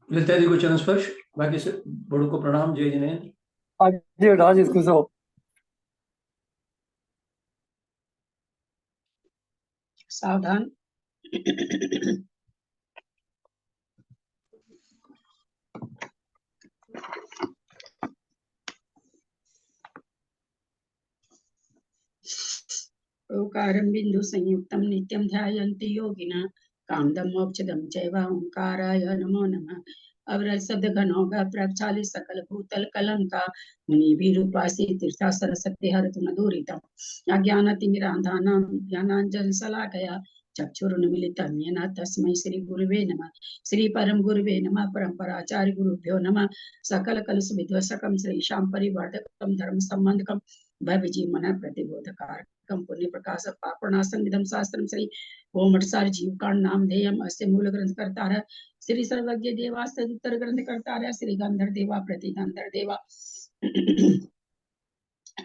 ललिता जी को चरण स्पर्श, बाकी से बड़ों को प्रणाम। जय जिनेन्द्र। आगे राज इसको सो सावधान। ओकारं बिंदु संयुक्तं नित्यं ध्यायन्ति योगिनः कामदं मोक्षदं चैव ओंकाराय नमो नमः। अवरल शब्द घनौघ प्रक्षाली सकल भूतल कलंका मुनि भी रूपासी तीर्था सरस्वती हरतु मधुरितम अज्ञानतिमिरान्धानां ज्ञानाञ्जन शलाकया चक्षुरुन्मीलितं येन तस्मै श्री गुरुवे नमः। श्री परम गुरुवे नमः। परम्पराचार्य गुरुभ्यो नमः। सकल कलुष विध्वंसकं श्रीशां परिवर्तकं धर्म संबंधकं भवजीवन प्रतिबोधकारकं पुण्य प्रकाश पापनाशं विदं शास्त्रं श्री ओमठसार जीवकांड नाम धेयम अस्य मूल ग्रंथ कर्तार श्री सर्वज्ञ देवास्त्र उत्तर ग्रंथ कर्तार श्री गंधर देवा प्रतिगंधर देवा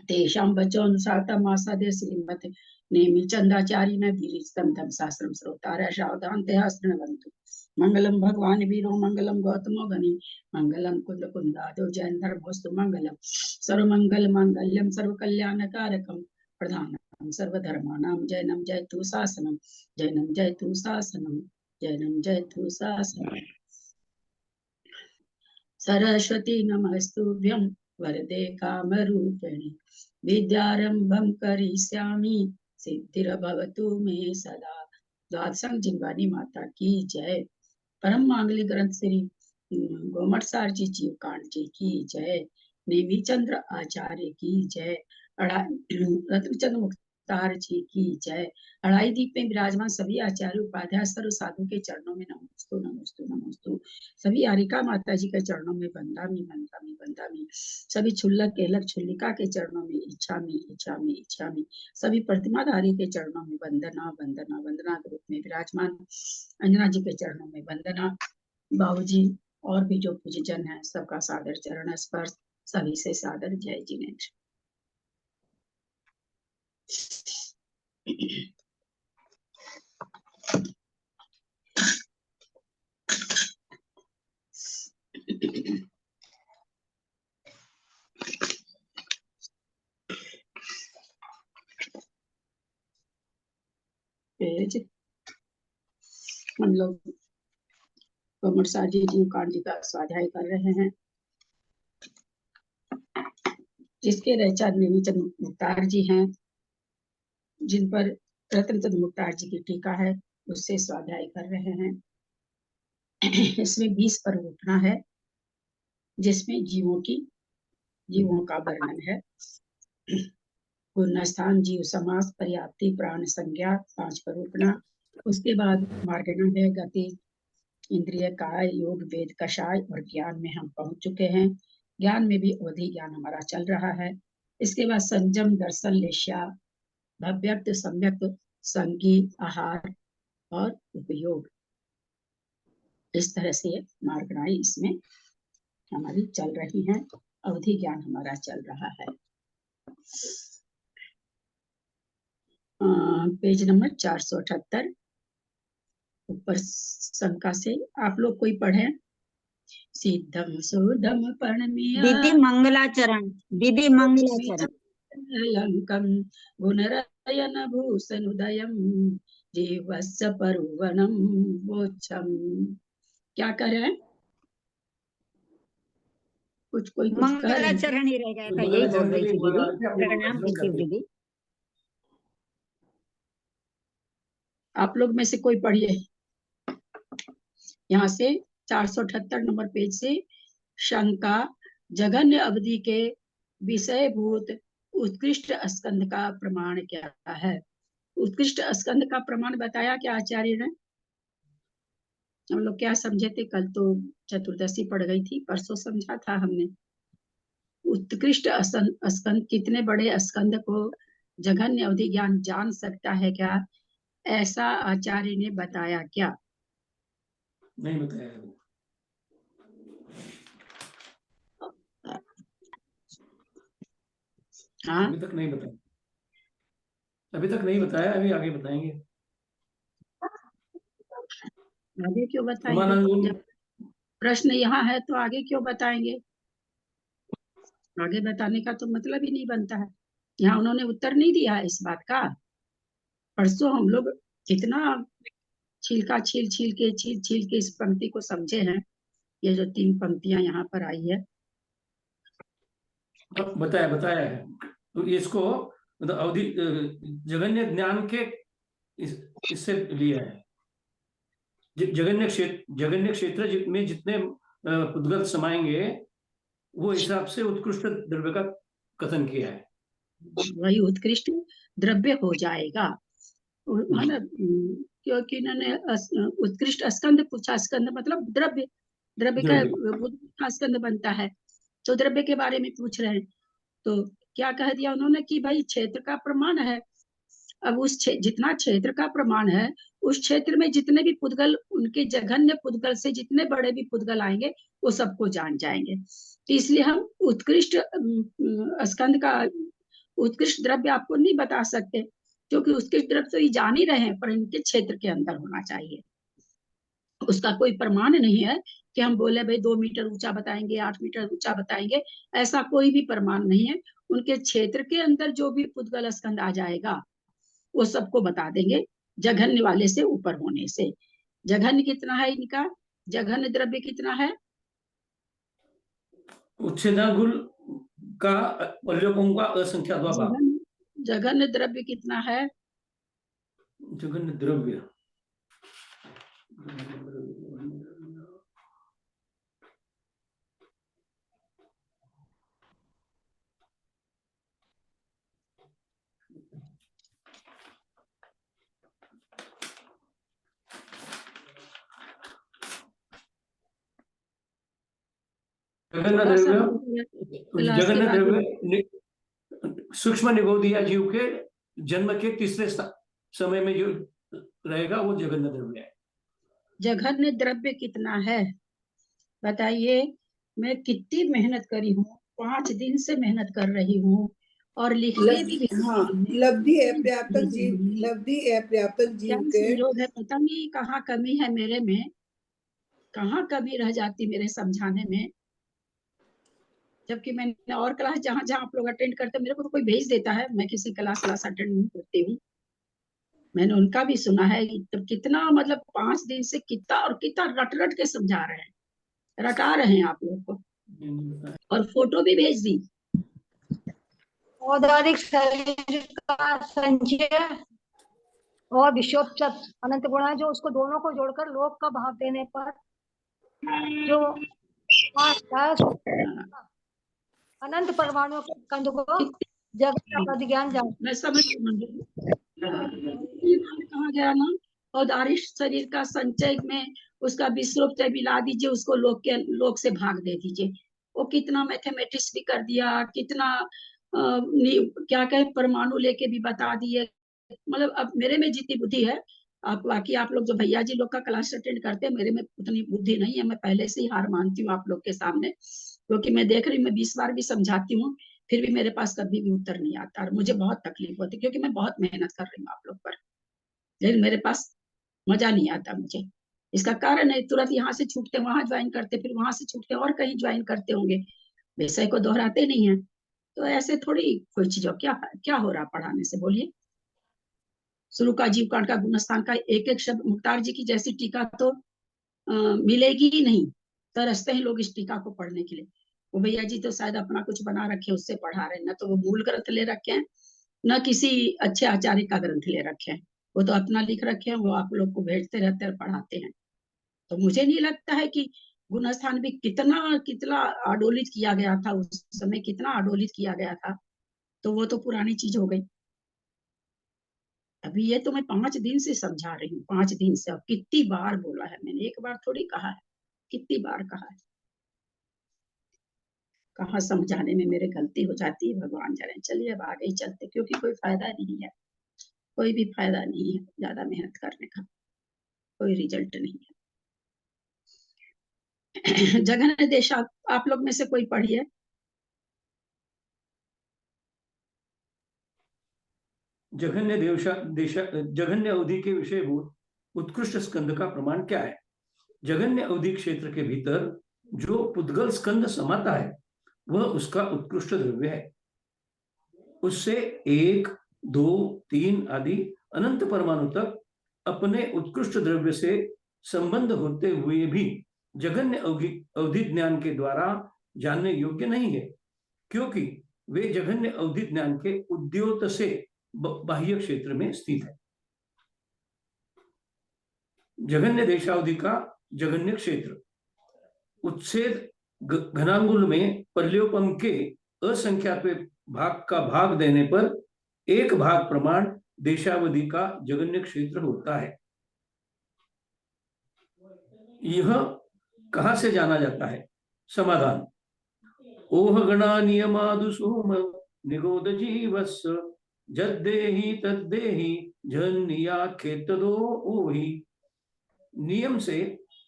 तेषां वचोनुसारतमासादे श्रीमते नेमि चंद्राचार्य न गिरिस्तम धम शास्त्रम श्रोतार सावधानते शृण्वन्तु। मंगलम भगवान वीरो मंगलम गौतमो गनि मंगलम कुंद कुंदादो जयंधर भोस्तु मंगलम सर्वमंगल मांगल्यम सर्वकल्याणकारकम प्रधानम सर्वधर्माणां जैनम जयतु शासनम जैनम जयतु शासनम जैनम जयतु शासनम। सरस्वती नमस्तुभ्यं वरदे कामरूपिणि विद्यारंभं करिष्यामि सिद्धिर्भवतु मे सदा। द्वादशं जिनवानी माता की जय। परम मांगली ग्रंथ श्री गोमटसार जी जीवकांड जी की जय। नेमी चंद्र आचार्य की जय। रत्नचंद्र मुख्तार जी की जय। अढ़ाई दीप में विराजमान सभी आचार्य उपाध्याय सर्व साधु के चरणों में नमस्तु नमस्तु नमस्तु। सभी आरिका माता जी के चरणों में बंदामी बंदामी बंदामी। सभी छुल्लक केलक छुल्लिका के चरणों में इच्छामी इच्छामी इच्छामी। सभी प्रतिमाधारी के चरणों में वंदना वंदना वंदना के रूप में विराजमान अंजना जी के चरणों में वंदना। बाबूजी और भी जो पूज्य जन है सबका सादर चरण स्पर्श। सभी से सादर जय जिनेन्द्र। पेज हम लोग गोमटसार जी जीवकांड जी का स्वाध्याय कर रहे हैं, जिसके रचयिता नेमीचंद मुख्तार जी हैं, जिन पर रत्नचंद मुख्तार जी की टीका है, उससे स्वाध्याय कर रहे हैं। इसमें 20 परिरूपणा है, जिसमें जीवों का वर्णन है। पूर्ण स्थान जीव समास पर्याप्ति प्राण संज्ञा 5 परिरूपणा। उसके बाद मार्गण है गति इंद्रिय काय योग वेद कषाय और ज्ञान में हम पहुंच चुके हैं। ज्ञान में भी अवधि ज्ञान हमारा चल रहा है। इसके बाद संयम दर्शन लेश्या भव्यक्त सम्यक्त संगी आहार और उपयोग। इस तरह से मार्गणाई इसमें हमारी चल रही है। अवधि ज्ञान हमारा चल रहा है। पेज नंबर 478 ऊपर शंका से आप लोग कोई पढ़े। सिद्धम सुधम पर्णमिया दीदी मंगलाचरण लंकम गुणरयन भूषणुदयम जीवस्य परुवनम मोक्षम। क्या करें? कुछ कोई कुछ कह रहे हैं। मंगलाचरण ही रह गया था, यही बोल रही थी दीदी। प्रणाम कीजिए दीदी। आप लोग में से कोई पढ़िए यहाँ से 478 नंबर पेज से। शंका जघन्य अवधि के विषयभूत उत्कृष्ट स्कंद का प्रमाण क्या है? उत्कृष्ट स्कंद का प्रमाण बताया क्या आचार्य ने? हम लोग क्या समझे थे? कल तो चतुर्दशी पड़ गई थी, परसों समझा था हमने। उत्कृष्ट स्कंद कितने बड़े स्कंद को जघन्य अवधि ज्ञान जान सकता है क्या? ऐसा आचार्य ने बताया क्या? नहीं बताया है वो। हाँ अभी तक नहीं बताया। अभी तक नहीं बताया, अभी आगे बताएंगे। आगे क्यों बताएंगे? परमानंद जब प्रश्न यहाँ है तो आगे क्यों बताएंगे? आगे बताने का तो मतलब ही नहीं बनता है। यहाँ उन्होंने उत्तर नहीं दिया है इस बात का। परसों हम लोग कितना छिलका छील छील के इस पंक्ति को समझे हैं। ये जो 3 पंक्तियां यहाँ पर आई है, बताया बताया है। तो इसको मतलब अवधि जगन्य ज्ञान के इससे लिया है। जगन्य क्षेत्र में जितने उद्गत समाएंगे वो हिसाब से उत्कृष्ट द्रव्य का कथन किया है। वही उत्कृष्ट द्रव्य हो जाएगा, है ना। क्योंकि इन्होंने उत्कृष्ट स्कंद पूछा। स्कंद मतलब द्रव्य, द्रव्य का स्कंद बनता है, तो द्रव्य के बारे में पूछ रहे हैं। तो क्या कह दिया उन्होंने कि भाई क्षेत्र का प्रमाण है। अब उस जितना क्षेत्र का प्रमाण है, उस क्षेत्र में जितने भी पुद्गल, उनके जघन्य पुद्गल से जितने बड़े भी पुद्गल आएंगे वो सबको जान जाएंगे। तो इसलिए हम उत्कृष्ट स्कंद का उत्कृष्ट द्रव्य आपको नहीं बता सकते, क्योंकि उत्कृष्ट द्रव्य तो ये जान ही रहे हैं, पर इनके क्षेत्र के अंदर होना चाहिए। उसका कोई प्रमाण नहीं है कि हम बोले भाई 2 मीटर ऊंचा बताएंगे, 8 मीटर ऊंचा बताएंगे, ऐसा कोई भी प्रमाण नहीं है। उनके क्षेत्र के अंदर जो भी पुद्गल स्कंद आ जाएगा वो सबको बता देंगे, जघन्य वाले से ऊपर होने से। जघन्य कितना है इनका? जघन्य द्रव्य कितना है? उच्छेदनागुल का अवलोकन का असंख्या द्वाभाव। जघन्य द्रव्य कितना है? जघन्य द्रव्य जघन्य द्रव्य सूक्ष्म निगोदिया जीव के जन्म के तीसरे समय में जो रहेगा वो जघन्य द्रव्य है। जघन्य द्रव्य कितना है बताइए? मैं कितनी मेहनत करी हूँ, 5 दिन से मेहनत कर रही हूँ और लिखने भी हाँ, लब्धि है पर्याप्तक जीव, लब्धि है पर्याप्तक जीव के। संयोग है, पता नहीं कहाँ कमी है मेरे में, कहाँ कमी रह जाती मेरे समझाने में। जबकि मैंने और क्लास जहाँ जहाँ आप लोग अटेंड करते, मेरे को तो कोई भेज देता है, मैं किसी क्लास अटेंड नहीं करती हूँ। मैंने उनका भी सुना है तो कितना मतलब 5 दिन से कितना और कितना रट रट के समझा रहे हैं, रटा रहे हैं आप लोग को, और फोटो भी भेज दी। औदारिक शरीर का संचय और विश्वोपचत अनंत गुणा, जो उसको दोनों को जोड़कर लोक का भाव देने पर जो अनंत परमाणुओं के स्कंद को जगत का पद ज्ञान जान। मैं समझ कहा गया ना, औदारिक शरीर का संचय में उसका विश्वोपचय मिला दीजिए, उसको लोक से भाग दे दीजिए। वो कितना मैथमेटिक्स भी कर दिया, कितना क्या कहे परमाणु लेके भी बता दिए। मतलब अब मेरे में जितनी बुद्धि है, आप बाकी आप लोग जो भैया जी लोग का क्लास अटेंड करते हैं, मेरे में उतनी बुद्धि नहीं है। मैं पहले से ही हार मानती हूँ आप लोग के सामने, क्योंकि मैं देख रही हूँ, मैं 20 बार भी समझाती हूँ, फिर भी मेरे पास कभी भी उत्तर नहीं आता और मुझे बहुत तकलीफ होती है, क्योंकि मैं बहुत मेहनत कर रही हूँ आप लोग पर, लेकिन मेरे पास मजा नहीं आता मुझे। इसका कारण है तुरंत यहाँ से छूटते वहां ज्वाइन करते, फिर वहां से छूटते और कहीं ज्वाइन करते होंगे, विषय को दोहराते नहीं है। तो ऐसे थोड़ी कोई चीज हो, क्या क्या हो रहा पढ़ाने से, बोलिए। शुरू का जीव कांड का गुणस्थान का एक एक शब्द, मुख्तार जी की जैसी टीका तो मिलेगी ही नहीं। तरसते हैं लोग इस टीका को पढ़ने के लिए। वो भैया जी तो शायद अपना कुछ बना रखे, उससे पढ़ा रहे, ना तो वो मूल ग्रंथ ले रखे हैं, न किसी अच्छे आचार्य का ग्रंथ ले रखे हैं। वो तो अपना लिख रखे हैं, वो आप लोग को भेजते रहते हैं और पढ़ाते हैं। तो मुझे नहीं लगता है कि गुणस्थान भी कितना कितना आडोलित किया गया था उस समय, कितना आडोलित किया गया था। तो वो तो पुरानी चीज हो गई। अभी ये तो मैं 5 दिन से समझा रही हूँ, 5 दिन से। अब कितनी बार बोला है मैंने, एक बार थोड़ी कहा है, कितनी बार कहा है। कहाँ समझाने में मेरे गलती हो जाती है, भगवान जाने। चलिए अब आगे ही चलते, क्योंकि कोई फायदा नहीं है, कोई भी फायदा नहीं है ज्यादा मेहनत करने का, कोई रिजल्ट नहीं है। जघन्य देश आप लोग में से कोई पढ़िए। जघन्य अवधि के विषयभूत उत्कृष्ट स्कंद का प्रमाण क्या है? जघन्य अवधि क्षेत्र के भीतर जो पुद्गल स्कंद समाता है वह उसका उत्कृष्ट द्रव्य है। उससे 1, 2, 3 आदि अनंत परमाणु तक अपने उत्कृष्ट द्रव्य से संबंध होते हुए भी जघन्य अवधि ज्ञान के द्वारा जानने योग्य नहीं है, क्योंकि वे जघन्य अवधि ज्ञान के उद्योत से बाह्य क्षेत्र में स्थित है। जघन्य देशावधि का जघन्य क्षेत्र उच्छेद घनांगुल में पर्योपम के असंख्यात भाग का भाग देने पर एक भाग प्रमाण देशावधि का जघन्य क्षेत्र होता है। यह कहां से जाना जाता है? समाधान। ओह गणा नियमादुसोम निगोद जीवस्य जद्देहि तद्देहि जन्याख्येतदो ओहि। नियम से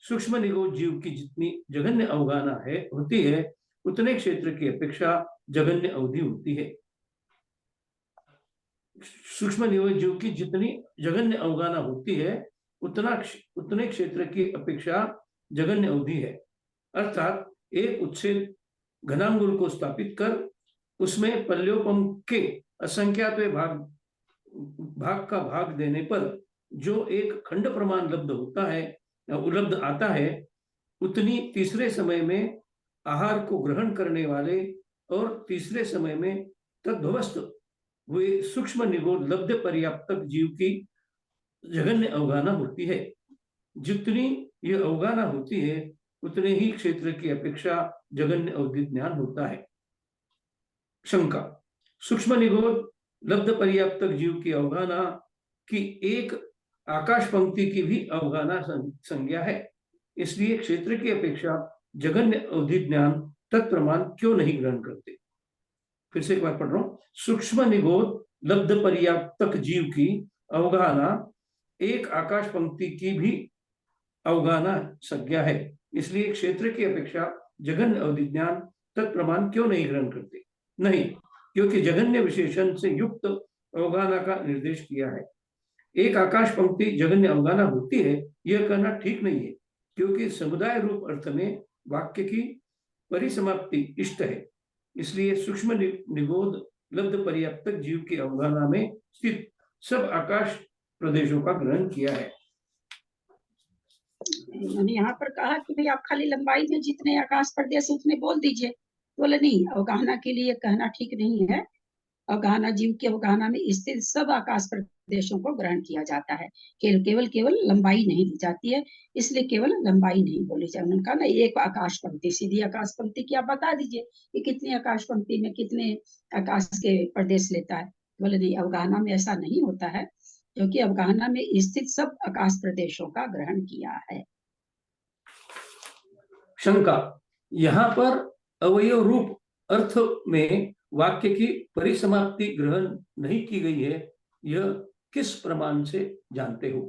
सूक्ष्म निगोद जीव की जितनी जघन्य अवगाहना होती है उतने क्षेत्र की अपेक्षा जघन्य अवधि होती है। सूक्ष्म निगोद जीव की जितनी जघन्य अवगाहना होती है उतने क्षेत्र की अपेक्षा जघन्य अवधि है। अर्थात एक उच्छेद घनांगुल को स्थापित कर उसमें पल्योपम के असंख्यात भाग का भाग देने पर जो एक खंड प्रमाण उपलब्ध आता है उतनी तीसरे समय में आहार को ग्रहण करने वाले और तीसरे समय में तद्भवस्थ हुए सूक्ष्म निगोद लब्ध पर्याप्तक जीव की जघन्य अवगाहना होती है। जितनी यह अवगाहना होती है उतने ही क्षेत्र की अपेक्षा जघन्य अवधि ज्ञान होता है। शंका। सूक्ष्म निगोद लब्ध पर्याप्तक जीव की अवगाहना की एक आकाश पंक्ति की भी अवगाहना संज्ञा है, इसलिए क्षेत्र की अपेक्षा जघन्य अवधि ज्ञान तत्प्रमाण क्यों नहीं ग्रहण करते? फिर से एक बार पढ़ रहा हूं। सूक्ष्म निगोद लब्ध पर्याप्तक जीव की अवगाहना एक आकाश पंक्ति की भी अवगाहना संज्ञा है, इसलिए क्षेत्र की अपेक्षा जघन्य अवधि ज्ञान तत्प्रमाण क्यों नहीं ग्रहण करते? नहीं, क्योंकि जघन्य विशेषण से युक्त अवगाहना का निर्देश किया है। एक आकाश पंक्ति जघन्य अवगाहना होती है यह कहना ठीक नहीं है, क्योंकि समुदाय रूप अर्थ में वाक्य की परिसमाप्ति इष्ट है, इसलिए सूक्ष्म निगोद लब्ध पर्याप्तक जीव की अवगाहना में स्थित सब आकाश प्रदेशों का ग्रहण किया है। मैंने यहाँ पर कहा कि भाई आप खाली लंबाई में जितने आकाश प्रदेश उतने बोल दीजिए। बोले नहीं, अवगाहना के लिए कहना ठीक नहीं है। अवगाहना जीव की अवगाहना में स्थित सब आकाश प्रदेशों को ग्रहण किया जाता है, केवल लंबाई नहीं दी जाती है, इसलिए केवल लंबाई नहीं बोली जाए। उन्होंने कहा ना एक आकाश पंक्ति, सीधी आकाश पंक्ति की आप बता दीजिए कि कितनी आकाश पंक्ति में कितने आकाश के प्रदेश लेता है। बोले नहीं, अवगाहना में ऐसा नहीं होता है, क्योंकि अवगाहना में स्थित सब आकाश प्रदेशों का ग्रहण किया है। शंका। यहाँ पर अवयव रूप अर्थ में वाक्य की परिसमाप्ति ग्रहण नहीं की गई है, यह किस प्रमाण से जानते हो?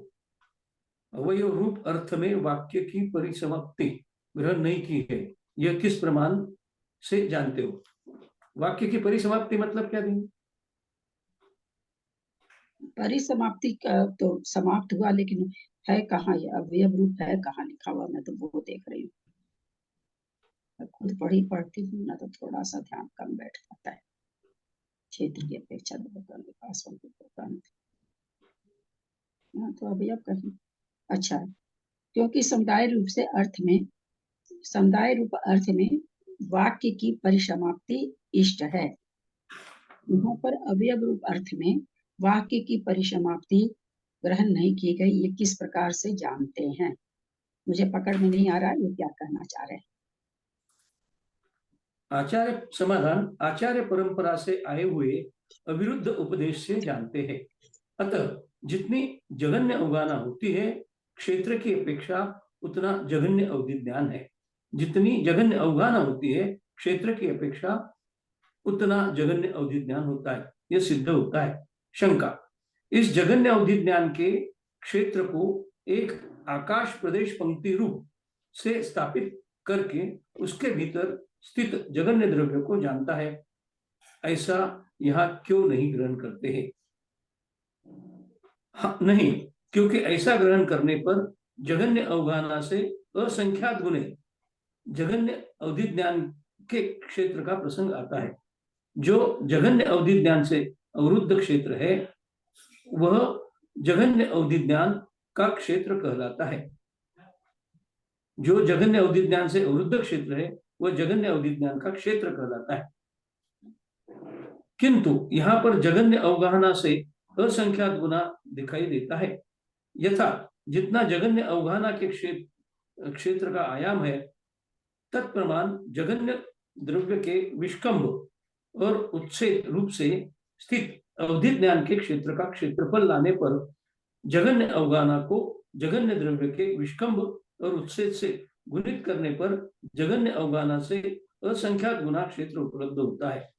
अवयव रूप अर्थ में वाक्य की परिसमाप्ति ग्रहण नहीं की है, यह किस प्रमाण से जानते हो? वाक्य की परिसमाप्ति मतलब क्या देंगे? परिसमाप्ति का तो समाप्त हुआ, लेकिन है कहाँ ये अवयव रूप है कहाँ लिखा हुआ? मैं तो वो देख रही हूँ, खुद पढ़ती हूँ ना, तो थोड़ा सा ध्यान कम बैठ जाता है। क्षेत्र की अपेक्षा तो अवयव कहीं अच्छा है, क्योंकि समुदाय रूप अर्थ में वाक्य की परिसमाप्ति इष्ट है। यहाँ पर अवयव रूप अर्थ में वाक्य की परिसमाप्ति ग्रहण नहीं की गई, ये किस प्रकार से जानते हैं? मुझे पकड़ में नहीं आ रहा ये क्या कहना चाह रहे हैं। आचार्य समाधान। आचार्य परंपरा से आए हुए अविरुद्ध उपदेश से जानते हैं। अतः जितनी जघन्य अवगाहना होती है क्षेत्र की अपेक्षा उतना जघन्य अवधि ज्ञान है। जितनी जघन्य अवगाहना होती है क्षेत्र की अपेक्षा उतना जघन्य अवधि ज्ञान होता है, यह सिद्ध होता है। शंका। इस जघन्य अवधि ज्ञान के क्षेत्र को एक आकाश प्रदेश पंक्ति रूप से स्थापित करके उसके भीतर स्थित जघन्य द्रव्य को जानता है, ऐसा यहाँ क्यों नहीं ग्रहण करते हैं? हाँ, नहीं, क्योंकि ऐसा ग्रहण करने पर जगन्य अवगाहना से असंख्यात गुने जगन्य अवधि ज्ञान के क्षेत्र का प्रसंग आता है। जो जगन्य अवधि ज्ञान से अवरुद्ध क्षेत्र है वह जगन्य अवधि ज्ञान का क्षेत्र कहलाता है। जो जगन्य अवधि ज्ञान से अवरुद्ध क्षेत्र है वह जगन्य अवधि ज्ञान का क्षेत्र कहलाता है। किंतु यहाँ पर जगन्य अवगाहना से असंख्यात गुना दिखाई देता है। यथा जितना जगन्य अवगाहना के क्षेत्र का आयाम है तत्प्रमाण जगन्य द्रव्य के विष्कंभ और उच्छेद रूप से स्थित अवधि ज्ञान के क्षेत्र का क्षेत्रफल लाने पर जगन्य अवगाहना को जगन्य द्रव्य के विष्कंभ और उच्छेद से गुणित करने पर जगन्य अवगाहना से असंख्यात गुना क्षेत्र उपलब्ध होता है।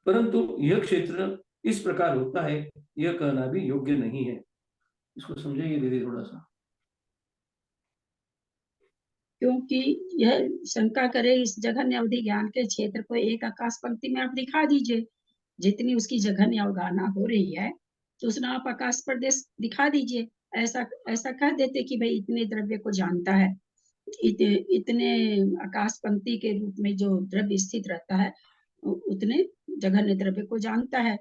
परंतु यह क्षेत्र इस प्रकार होता है यह कहना भी योग्य नहीं है। इसको समझिए दीदी थोड़ा सा। क्योंकि यह शंका करे इस जघन्य अवधि ज्ञान के क्षेत्र को एक आकाश पंक्ति में आप दिखा दीजिए, जितनी उसकी जघन्य अवगाहना हो रही है तो उसने आप आकाश प्रदेश दिखा दीजिए। ऐसा ऐसा कह देते कि भाई इतने द्रव्य को जानता है, इतने आकाश पंक्ति के रूप में जो द्रव्य स्थित रहता है उतने जघन्य द्रव्य को जानता है।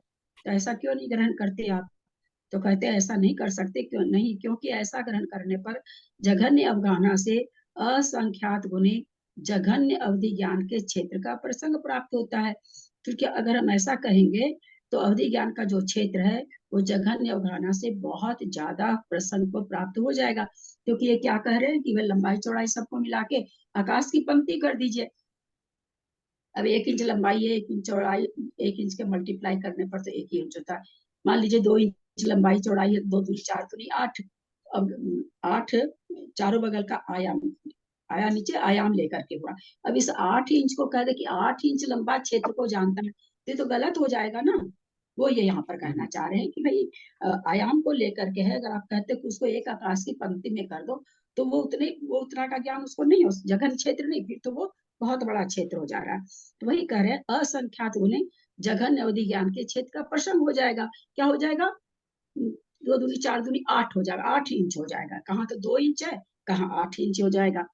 तो ऐसा क्यों नहीं ग्रहण करते आप? तो कहते हैं ऐसा नहीं कर सकते। क्यों नहीं? क्योंकि ऐसा ग्रहण करने पर जघन्य अवगाहना से असंख्यात गुने जघन्य अवधि ज्ञान के क्षेत्र का प्रसंग प्राप्त होता है। क्योंकि अगर हम ऐसा कहेंगे तो अवधि ज्ञान का जो क्षेत्र है वो जघन्य अवगाहना से बहुत ज्यादा प्रसंग को प्राप्त हो जाएगा। क्योंकि ये क्या कह रहे हैं कि वह लंबाई चौड़ाई सबको मिला के आकाश की पंक्ति कर दीजिए। अब 1 इंच लंबाई है, 1 इंच चौड़ाई, 1 इंच के मल्टीप्लाई करने पर तो 1 ही इंच होता है। मान लीजिए 2 इंच लंबाई चौड़ाई है, 2 दूनी 4 दूनी 8। अब 8 चारों बगल का आयाम आया, नीचे आयाम लेकर के हुआ। अब इस 8 इंच को कह दे कि 8 इंच लंबा क्षेत्र को जानता है, ये तो गलत हो जाएगा ना। वो ये यहाँ पर कहना चाह रहे हैं कि भाई आयाम को लेकर के है, अगर आप कहते कि उसको एक आकाश की पंक्ति में कर दो तो वो उतना का ज्ञान उसको नहीं हो, जघन क्षेत्र नहीं, फिर तो वो बहुत बड़ा क्षेत्र हो जा रहा है। तो वही कह रहे हैं असंख्यात गुने जघन्य अवधि ज्ञान के क्षेत्र का प्रसंग हो जाएगा। क्या हो जाएगा? 2 दूनी 4 दूनी 8 हो जाएगा, 8 इंच हो जाएगा। कहाँ तो 2 इंच है, कहाँ 8 इंच हो जाएगा।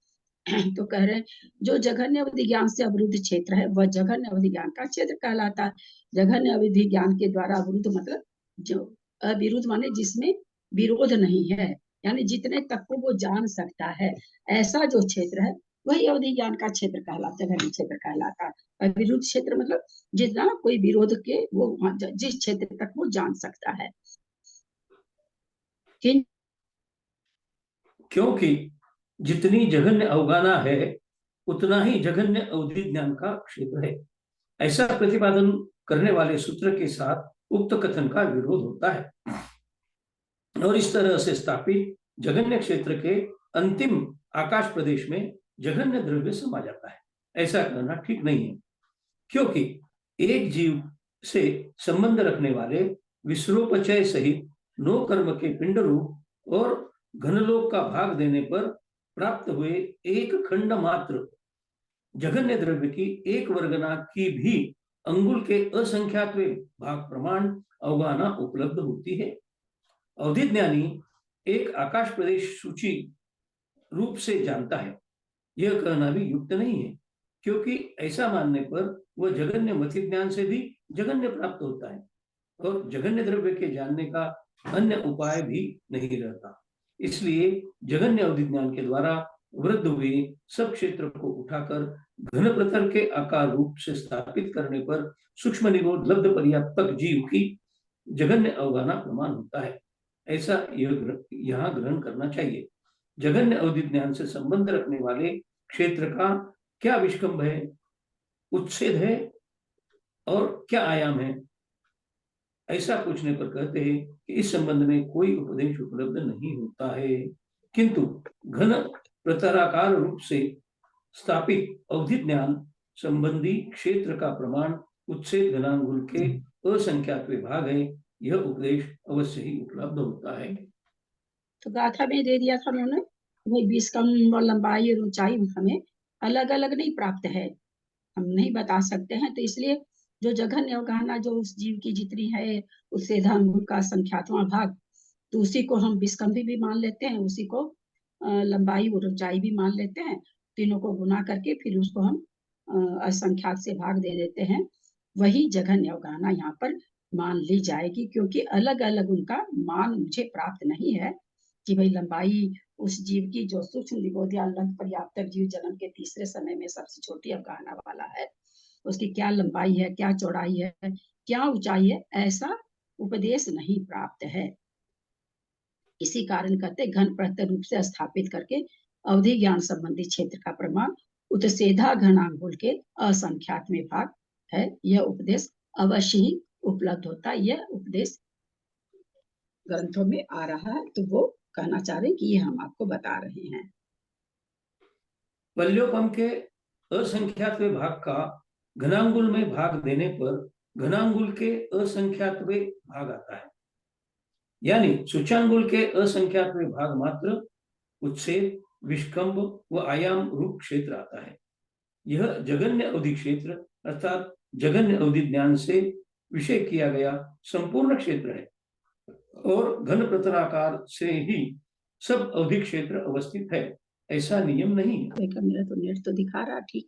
तो कह रहे हैं जो जघन्य अवधि ज्ञान से अवरुद्ध क्षेत्र है वह जघन्य अवधि ज्ञान का क्षेत्र कहलाता है। जघन्य अवधि ज्ञान के द्वारा अवरुद्ध मतलब जो अविरुद्ध माने जिसमें विरोध नहीं है, यानी जितने तक को वो जान सकता है, ऐसा जो क्षेत्र है वही अवधि ज्ञान का क्षेत्र कहलाता है, जघन्य क्षेत्र कहलाता है। अविरुद्ध क्षेत्र मतलब जितना कोई विरोध के वो जिस क्षेत्र तक वो जान सकता है। क्योंकि जितनी जघन्य अवगाहना है उतना ही जघन्य अवधि ज्ञान का क्षेत्र है, ऐसा प्रतिपादन करने वाले सूत्र के साथ उक्त कथन का विरोध होता है और इस तरह से स्थापित जघन्य क्षेत्र के अंतिम आकाश प्रदेश में जघन्य द्रव्य समा जाता है। ऐसा कहना ठीक नहीं है, क्योंकि एक जीव से संबंध रखने वाले विश्रोपचय सहित 9 कर्म के पिंड रूप और घनलोक का भाग देने पर प्राप्त हुए एक खंड मात्र जघन्य द्रव्य की एक वर्गना की भी अंगुल के असंख्यातवे भाग प्रमाण अवगाहना उपलब्ध होती है। अवधि ज्ञानी एक आकाश प्रदेश सूची रूप से जानता है, यह कहना भी युक्त नहीं है, क्योंकि ऐसा मानने पर वह जघन्य मति ज्ञान से भी जघन्य प्राप्त होता है और जघन्य द्रव्य के जानने का अन्य उपाय भी नहीं रहता। इसलिए जघन्य अवधि ज्ञान के द्वारा वृद्ध हुए सब क्षेत्र को उठाकर घन प्रतर के आकार रूप से स्थापित करने पर सूक्ष्म निरोध लब्ध पर्याप्तक जीव की जघन्य अवगाहना प्रमाण होता है। ऐसा यहाँ ग्रहण करना चाहिए। जघन्य अवधि ज्ञान से संबंध रखने वाले क्षेत्र का क्या विष्कंभ है, उच्छेद है और क्या आयाम है, ऐसा पूछने पर कहते हैं कि इस संबंध में कोई उपदेश उपलब्ध नहीं होता है, किंतु घन प्रतराकार रूप से स्थापित अवधि ज्ञान संबंधी क्षेत्र का प्रमाण उच्छेद घनांगुल के असंख्यात विभाग है, यह उपदेश अवश्य ही उपलब्ध होता है। तो गाथा में दे दिया था उन्होंने, वही विष्कंभ और लंबाई और ऊंचाई हमें अलग अलग नहीं प्राप्त है, हम नहीं बता सकते हैं। तो इसलिए जो जघन्य अवगाहना जो उस जीव की जितनी है उससे अंगुल का संख्यातवां भाग तो उसी को हम विस्कंभी भी मान लेते हैं, उसी को लंबाई और ऊंचाई भी मान लेते हैं। तीनों को गुना करके फिर उसको हम असंख्यात से भाग दे देते हैं। वही जघन्य अवगाहना यहाँ पर मान ली जाएगी, क्योंकि अलग अलग उनका मान मुझे प्राप्त नहीं है कि भाई लंबाई उस जीव की जो सूक्ष्म निगोद या लंग पर्याप्त जीव जन्म के तीसरे समय में सबसे छोटी अवगाहना वाला है, उसकी क्या लंबाई है, क्या चौड़ाई है, क्या ऊंचाई है, ऐसा उपदेश नहीं प्राप्त है। इसी कारण कहते घन प्रत्यय रूप से स्थापित करके अवधि ज्ञान संबंधी क्षेत्र का प्रमाण उत्सेधा घनांगुल के असंख्यात में भाग है। यह उपदेश अवश्य ही उपलब्ध होता है। यह उपदेश ग्रंथों में आ रहा है, तो वो कहना चाह रहे हैं कि ये हम आपको बता रहे हैं। वल्योपम के असंख्यातवें भाग का घनांगुल में भाग देने पर घनांगुल के असंख्यातवें भाग आता है, यानी सूचांगुल के असंख्यातवें भाग मात्र उच्छेद, विष्कंभ व आयाम रूप क्षेत्र आता है। यह जघन्य अवधि क्षेत्र अर्थात जघन्य अवधि ज्ञान से विषय किया गया संपूर्ण क्षेत्र है और घन प्रतराकार से ही सब अवधि क्षेत्र अवस्थित है, ऐसा नियम नहीं है। देखा, मेरा तो नेट तो दिखा रहा ठीक,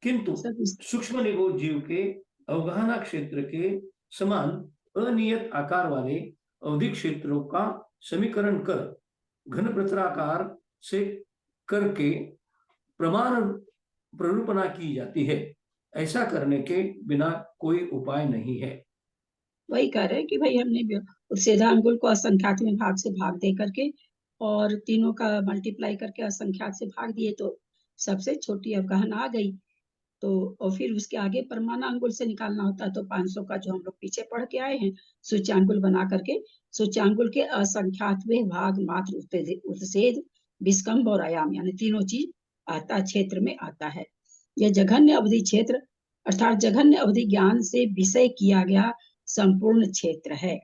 किंतु सब इस सूक्ष्म निगोद जीव के अवगाहना क्षेत्र के समान अनियत आकार वाले अवधि क्षेत्रों का समीकरण कर घन प्रतराकार से करके प्रमाण प्ररूपणा की जाती है। ऐसा करने के बिना कोई उपाय नहीं है। वही कह रहे हैं कि भाई हमने उत्सेधांगुल को असंख्यात में भाग से भाग दे करके और तीनों का मल्टीप्लाई करके असंख्यात से भाग दिए, तो सबसे छोटी अवगाहना आ गई। तो और फिर उसके आगे परमाणांगुल से निकालना होता है, तो 500 का जो हम लोग पीछे पढ़ के आए हैं सूच्यांगुल बना करके, सूच्यांगुल के असंख्यातवें भाग मात्र उत्सेद, विस्कंभ और आयाम, यानी तीनों चीज आता क्षेत्र में आता है। यह जघन्य अवधि क्षेत्र अर्थात जघन्य अवधि ज्ञान से विषय किया गया संपूर्ण क्षेत्र है।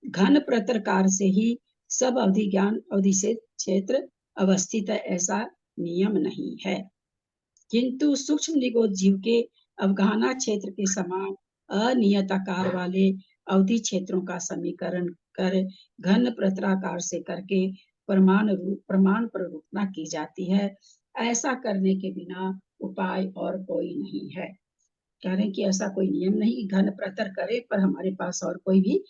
घन प्रतरकार से ही सब अवधि ज्ञान अवधि से क्षेत्र अवस्थित है, ऐसा नियम नहीं है। किंतु सूक्ष्म निगोद जीव के अवगाहना क्षेत्र के समान अनियत आकार वाले अवधि क्षेत्रों का समीकरण कर घन प्रतराकार से करके प्रमाण प्ररूपणा की जाती है। ऐसा करने के बिना उपाय और कोई नहीं है। कह रहे हैं कि ऐसा कोई नियम नहीं घन प्रतर करे, पर हमारे पास और कोई भी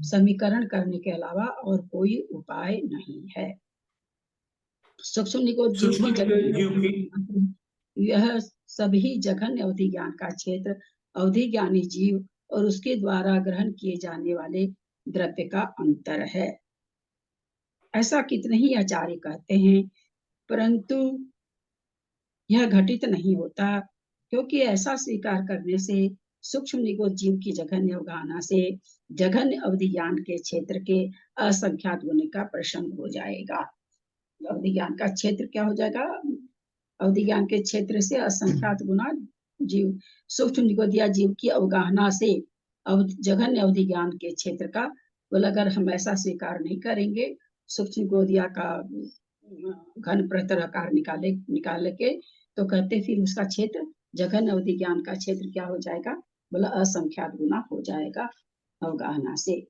समीकरण करने के अलावा और कोई उपाय नहीं है। सूक्ष्म निगोद जीव सूक्ष्म की निगोद जीव की जगह यह सभी जघन्य अवधि ज्ञान का क्षेत्र अवधि ज्ञानी जीव और उसके द्वारा ग्रहण किए जाने वाले द्रव्य का अंतर है। ऐसा कितने ही आचार्य कहते हैं, परंतु यह घटित नहीं होता, क्योंकि ऐसा स्वीकार करने से सूक्ष्म निगोद जीव की जघन्य अवगाहना से जघन्य अवधि ज्ञान के क्षेत्र के असंख्यात होने का प्रसंग हो जाएगा। अवधि ज्ञान का क्षेत्र क्या हो जाएगा? अवधि ज्ञान के क्षेत्र से असंख्यात गुना जीव सूक्ष्म निगोदिया जीव की अवगाहना से जघन्य अवधि ज्ञान के क्षेत्र का, बोला अगर हम ऐसा स्वीकार नहीं करेंगे सूक्ष्म निगोदिया का घन प्रतर आकार निकाले के, तो कहते फिर उसका क्षेत्र जघन्य अवधि ज्ञान का क्षेत्र क्या हो जाएगा? बोला असंख्यात गुना हो जाएगा अवगाहना से।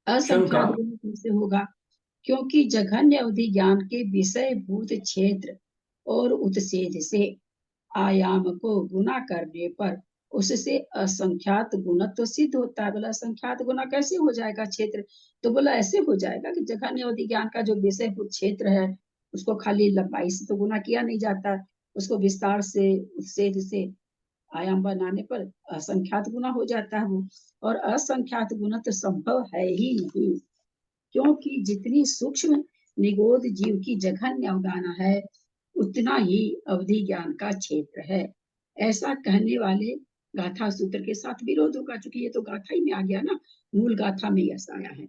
असंख्यात गुना कैसे होगा? क्योंकि जघन्य अवधि ज्ञान के विषय भूत क्षेत्र और उत्सेद से आयाम को गुना करने पर उससे असंख्यात गुणत्व सिद्ध होता है। बोला असंख्यात गुना कैसे हो जाएगा क्षेत्र? तो बोला ऐसे हो जाएगा कि जघन्य अवधि ज्ञान का जो विषय भूत क्षेत्र है उसको खाली लंबाई से तो गुना किया नहीं जाता, उसको विस्तार से उत्सेद से आयाम बनाने पर असंख्यात गुना हो जाता है वो। और असंख्यात गुना तो संभव है ही नहीं, क्योंकि जितनी सूक्ष्म निगोद जीव की जघन्य अवगाहना है उतना ही अवधि ज्ञान का क्षेत्र है। ऐसा कहने वाले गाथा सूत्र के साथ विरोध होगा, चूंकि ये तो गाथा ही में आ गया ना, मूल गाथा में ऐसा आया है।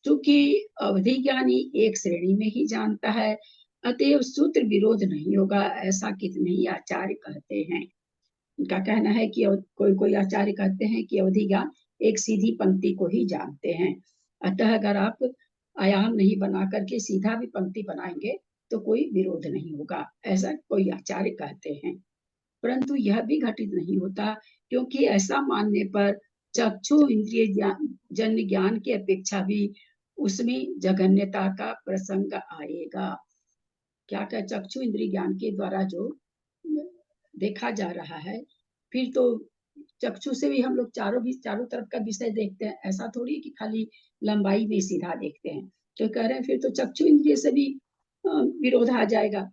चूंकि अवधि ज्ञानी एक श्रेणी में ही जानता है, अतएव सूत्र विरोध नहीं होगा, ऐसा कितने ही आचार्य कहते हैं। उनका कहना है कि कोई कोई आचार्य कहते हैं कि अवधि ज्ञान एक सीधी पंक्ति को ही जानते हैं, अतः अगर आप आयाम नहीं बना करके सीधा भी पंक्ति बनाएंगे तो कोई विरोध नहीं होगा, ऐसा कोई आचार्य कहते हैं। परंतु यह भी घटित नहीं होता क्योंकि ऐसा मानने पर चक्षु इंद्रिय जन्य ज्ञान की अपेक्षा भी उसमें जघन्यता का प्रसंग आएगा। क्या क्या चक्षु इंद्रिय ज्ञान के द्वारा जो देखा जा रहा है, फिर तो चक्षु से भी हम लोग चारों तरफ का विषय देखते हैं। ऐसा थोड़ी कि खाली लंबाई में सीधा देखते हैं। तो कह रहे हैं फिर तो चक्षु इंद्रिय से भी विरोध आ जाएगा।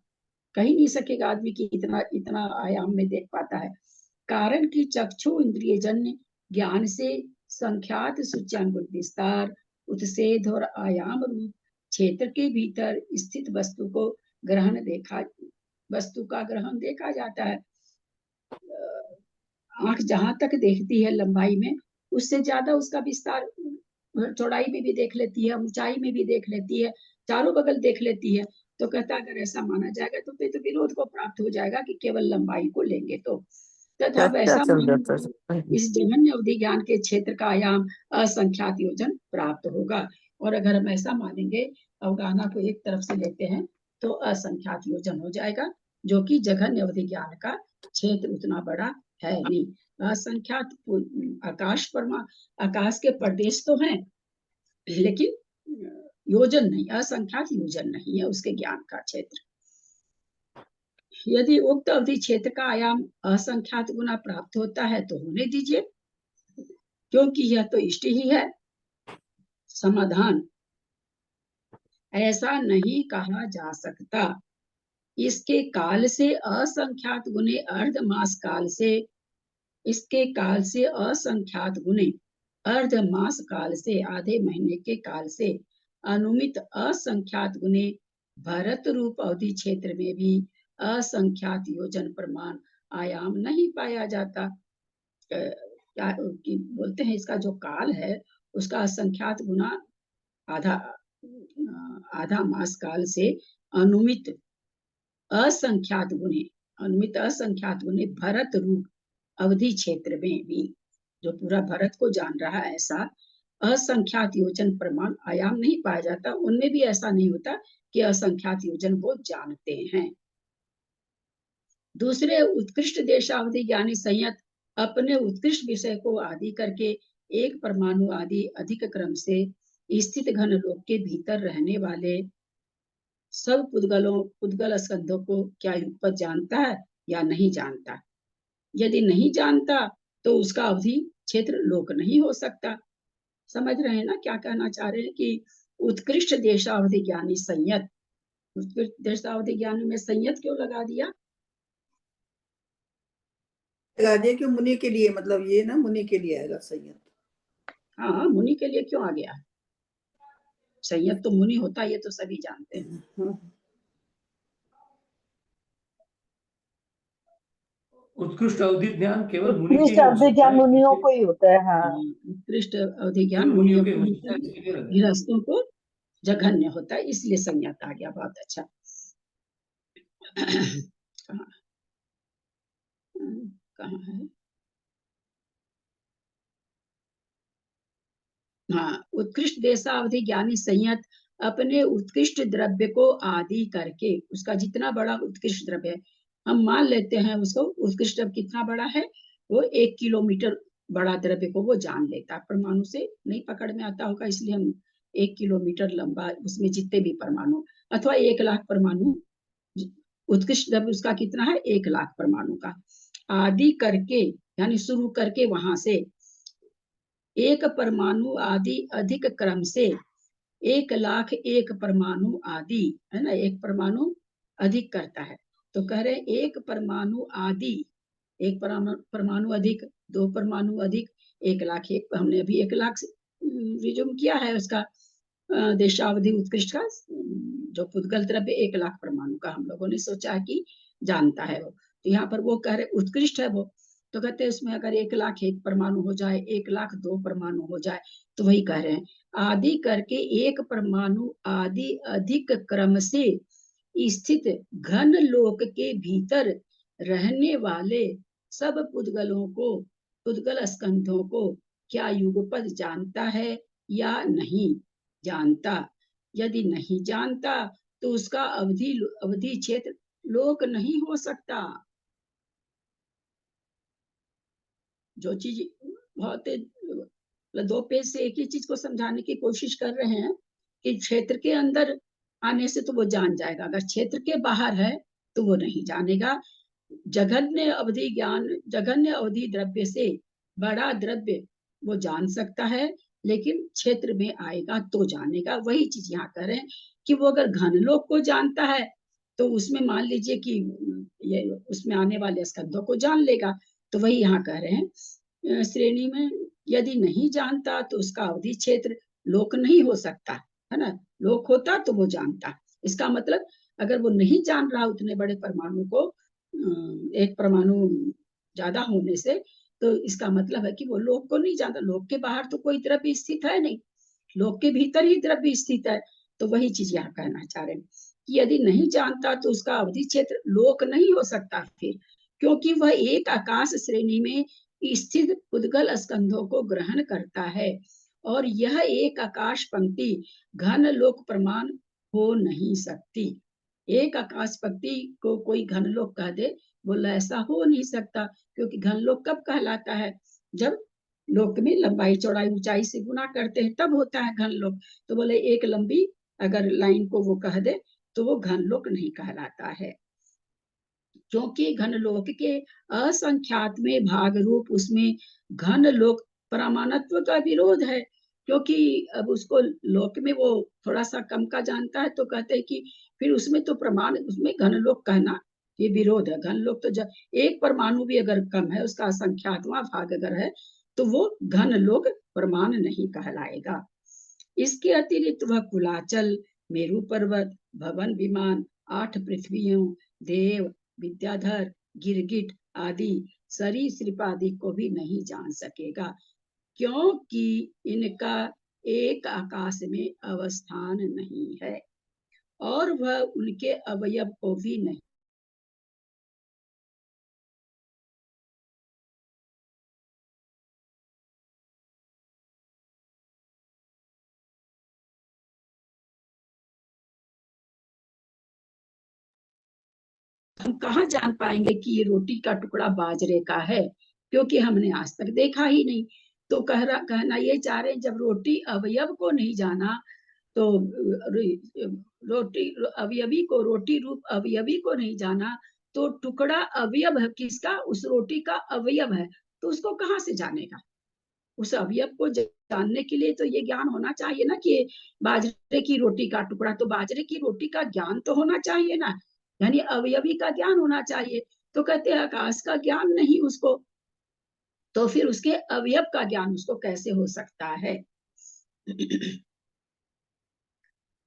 कहीं नहीं सकेगा आदमी की इतना इतना आयाम में देख पाता है। कारण कि चक्षु इंद्रिय जन्य ज्ञान से संख्यात सूच्यांकुल विस्तार, उत्सेध और आयाम रूप क्षेत्र के भीतर स्थित वस्तु का ग्रहण देखा जाता है। आंख जहां तक देखती है लंबाई में, उससे ज्यादा उसका विस्तार चौड़ाई में भी देख लेती है, ऊंचाई में भी देख लेती है, चारों बगल देख लेती है। तो कहता अगर ऐसा माना जाएगा तो फिर तो विरोध को प्राप्त हो जाएगा कि केवल लंबाई को लेंगे तो तथा वैसा इस जघन्य अवधि ज्ञान के क्षेत्र का आयाम असंख्यात योजन प्राप्त होगा। और अगर हम ऐसा मानेंगे, अवगाहना को एक तरफ से लेते हैं तो असंख्यात योजन हो जाएगा, जो कि जघन्य अवधि ज्ञान का क्षेत्र उतना बड़ा है नहीं। असंख्यात आकाश के प्रदेश तो हैं, लेकिन योजन नहीं, असंख्यात योजन नहीं है उसके ज्ञान का क्षेत्र। यदि उक्त अवधि क्षेत्र का आयाम असंख्यात गुना प्राप्त होता है तो होने दीजिए, क्योंकि यह तो इष्ट ही है। समाधान, ऐसा नहीं कहा जा सकता। इसके काल से असंख्यात गुने अर्ध मास काल से, इसके काल से असंख्यात गुने अर्ध मास काल से, आधे महीने के काल से अनुमित असंख्यात गुने भरत रूप अवधि क्षेत्र में भी असंख्यात योजन प्रमाण आयाम नहीं पाया जाता। क्या बोलते हैं, इसका जो काल है उसका असंख्यात गुना आधा मास काल से अनुमित असंख्यात गुने भरत रूप अवधि क्षेत्र में भी, जो पूरा भरत को जान रहा है, ऐसा असंख्यात योजन प्रमाण आयाम नहीं पाया जाता। उनमें भी ऐसा नहीं होता कि असंख्यात योजन को जानते हैं। दूसरे उत्कृष्ट देशावधि ज्ञानी संयत अपने उत्कृष्ट विषय को आदि करके एक परमाणु आदि अधिक क्रम से स्थित घन लोक के भीतर रहने वाले सब पुद्गल स्कंधों को क्या युगपत जानता है या नहीं जानता? यदि नहीं जानता तो उसका अवधि क्षेत्र लोक नहीं हो सकता। समझ रहे हैं ना क्या कहना चाह रहे हैं? कि उत्कृष्ट देशावधि ज्ञानी संयत, उत्कृष्ट देशावधि ज्ञानी में संयत क्यों लगा दिया? लगा दिया कि मुनि के लिए, मतलब ये ना मुनि के लिए आएगा संयत। हाँ, मुनि के लिए क्यों आ गया? संयत तो मुनि होता है, ये तो सभी जानते हैं। उत्कृष्ट अवधि ज्ञान केवल मुनि के उत्कृष्ट ही हो अवधि सकता ज्ञान है। मुनियों को ही होता है। हाँ, उत्कृष्ट अवधि ज्ञान केवल मुनियों मुनियों के को हो होता सकता है, है, इसलिए लगाया। गृहस्थों को जघन्य होता है, इसलिए संयत आ गया। बहुत अच्छा। कहाँ है? हाँ, उत्कृष्ट देशावधि ज्ञानी संयत अपने उत्कृष्ट द्रव्य को आदि करके, उसका जितना बड़ा उत्कृष्ट द्रव्य है, हम मान लेते हैं उसको उत्कृष्ट द्रव्य कितना बड़ा है, वो 1 किलोमीटर बड़ा द्रव्य को वो जान लेता है। परमाणु से नहीं पकड़ में आता होगा, इसलिए हम 1 किलोमीटर लंबा, उसमें जितने भी परमाणु, अथवा 1 लाख परमाणु, उत्कृष्ट द्रव्य उसका कितना है, 1 लाख परमाणु का आदि करके, यानी शुरू करके वहां से एक परमाणु आदि अधिक क्रम से 1 लाख एक परमाणु आदि, है ना, एक परमाणु अधिक करता है। तो कह रहे एक परमाणु आदि, एक परमाणु अधिक, 2 परमाणु अधिक, 1 लाख। एक हमने अभी 1 लाख रिज्यूम किया है उसका देशावधि उत्कृष्ट का, जो पुद्गल द्रव्य 1 लाख परमाणु का हम लोगों ने सोचा है कि जानता है वो। तो यहाँ पर वो कह रहे उत्कृष्ट है वो, तो कहते हैं उसमें अगर 1 लाख एक परमाणु हो जाए, 1 लाख 2 परमाणु हो जाए, तो वही कह रहे हैं आदि करके एक परमाणु आदि अधिक क्रम से स्थित घन लोक के भीतर रहने वाले सब पुद्गल स्कंधों को क्या युगपत जानता है या नहीं जानता? यदि नहीं जानता तो उसका अवधि क्षेत्र लोक नहीं हो सकता। जो चीज बहुत दो पेज से एक ही चीज को समझाने की कोशिश कर रहे हैं कि क्षेत्र के अंदर आने से तो वो जान जाएगा, अगर क्षेत्र के बाहर है तो वो नहीं जानेगा। जघन्य अवधि ज्ञान, जघन्य अवधि द्रव्य से बड़ा द्रव्य वो जान सकता है, लेकिन क्षेत्र में आएगा तो जानेगा। वही चीज यहाँ कह रहे हैं कि वो अगर घनलोक को जानता है तो उसमें मान लीजिए कि ये उसमें आने वाले स्कंधों को जान लेगा। तो वही यहाँ कह रहे हैं श्रेणी में यदि नहीं जानता तो उसका अवधि क्षेत्र लोक नहीं हो सकता, है ना। लोक होता तो वो जानता। इसका मतलब अगर वो नहीं जान रहा उतने बड़े परमाणु को, एक परमाणु ज्यादा होने से, तो इसका मतलब है कि वो लोक को नहीं जानता। लोक के बाहर तो कोई द्रव्य स्थित है नहीं, लोक के भीतर ही द्रव्य स्थित है। तो वही चीज यहाँ कहना चाह रहे हैं कि यदि नहीं जानता तो उसका अवधि क्षेत्र लोक नहीं हो सकता फिर, क्योंकि वह एक आकाश श्रेणी में स्थित उद्गल स्कंधों को ग्रहण करता है, और यह एक आकाश पंक्ति घन लोक प्रमाण हो नहीं सकती। एक आकाश पंक्ति को कोई घन लोक कह दे, बोला ऐसा हो नहीं सकता, क्योंकि घन लोक कब कहलाता है, जब लोक में लंबाई चौड़ाई ऊंचाई से गुना करते हैं तब होता है घन लोक। तो बोले एक लंबी अगर लाइन को वो कह दे तो वो घन लोक नहीं कहलाता है, क्योंकि घन लोक के असंख्यात में भाग रूप उसमें घन लोक प्रमाणत्व का विरोध है। क्योंकि अब उसको लोक में वो थोड़ा सा कम का जानता है तो कहते हैं कि फिर उसमें तो प्रमाण, उसमें घन लोक कहना ये विरोध है। घन लोक तो जब एक परमाणु भी अगर कम है, उसका असंख्यातवां भाग अगर है, तो वो घन लोक प्रमाण नहीं कहलाएगा। इसके अतिरिक्त वह कुलाचल, मेरु पर्वत, भवन विमान, 8 पृथ्वियों, देव, विद्याधर, गिरगिट आदि सरीसृप आदि को भी नहीं जान सकेगा, क्योंकि इनका एक आकाश में अवस्थान नहीं है और वह उनके अवयव को भी नहीं। हम कहाँ जान पाएंगे कि ये रोटी का टुकड़ा बाजरे का है, क्योंकि हमने आज तक देखा ही नहीं। तो कहना ये चाह रहे हैं, जब रोटी अवयव को नहीं जाना तो रोटी अवयवी को, रोटी रूप अवयवी को नहीं जाना, तो टुकड़ा अवयव है किसका, उस रोटी का अवयव है, तो उसको कहाँ से जानेगा। उस अवयव को जानने के लिए तो ये ज्ञान होना चाहिए ना कि बाजरे की रोटी का टुकड़ा, तो बाजरे की रोटी का ज्ञान तो होना चाहिए ना, यानी अवयवी का ज्ञान होना चाहिए। तो कहते हैं आकाश का ज्ञान नहीं उसको, तो फिर उसके अवयव का ज्ञान उसको कैसे हो सकता है।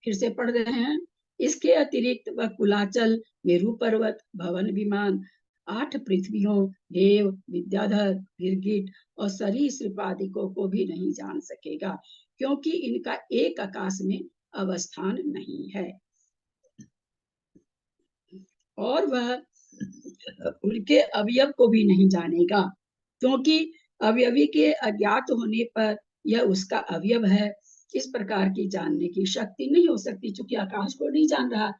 फिर से पढ़ रहे हैं। इसके अतिरिक्त वह कुलाचल, मेरु पर्वत, भवन विमान, 8 पृथ्वियों, देव, विद्याधर, गिरगिट और सरीसृप आदि को भी नहीं जान सकेगा, क्योंकि इनका एक आकाश में अवस्थान नहीं है और वह उनके अवयव को भी नहीं जानेगा, क्योंकि अवयवी के अज्ञात होने पर यह उसका अवयव है। इस प्रकार की जानने की शक्ति नहीं हो सकती, चूंकि आकाश को नहीं जान रहा।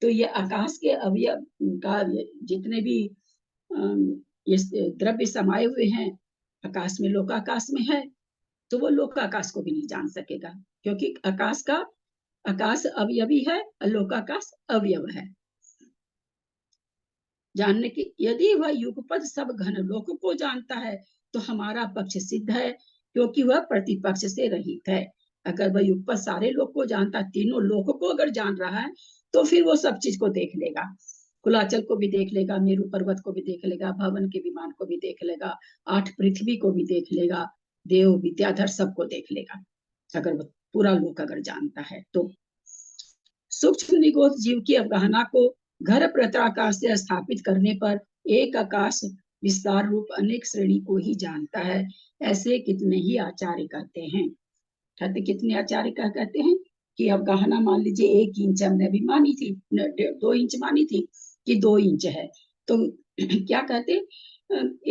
तो ये आकाश के अवयव का जितने भी ये द्रव्य समाये हुए हैं आकाश में, लोकाकाश में है, तो वो लोकाकाश को भी नहीं जान सकेगा, क्योंकि आकाश अवयवी है और लोकाकाश अवयव है। जानने की, यदि वह युगपद सब घन लोक को जानता है तो हमारा पक्ष सिद्ध है, क्योंकि वह प्रतिपक्ष से रहित है। अगर वह युगपद सारे लोक को जानता, तीनों लोक को अगर जान रहा है, तो फिर वो सब चीज को देख लेगा, कुलाचल को भी देख लेगा, मेरु पर्वत को भी देख लेगा, भवन के विमान को भी देख लेगा, 8 पृथ्वी को भी देख लेगा, देव विद्याधर सबको देख लेगा, अगर वो पूरा लोक अगर जानता है तो। सूक्ष्म निगोद जीव की अवगाहना को घर प्रत्राकाश से स्थापित करने पर एक आकाश विस्तार रूप अनेक श्रेणी को ही जानता है, ऐसे कितने ही आचार्य कहते हैं। कहते कितने आचार्य कहते हैं कि अवगाहना मान लीजिए 1 इंच हमने भी मानी थी, 2 इंच मानी थी कि 2 इंच है, तो क्या कहते,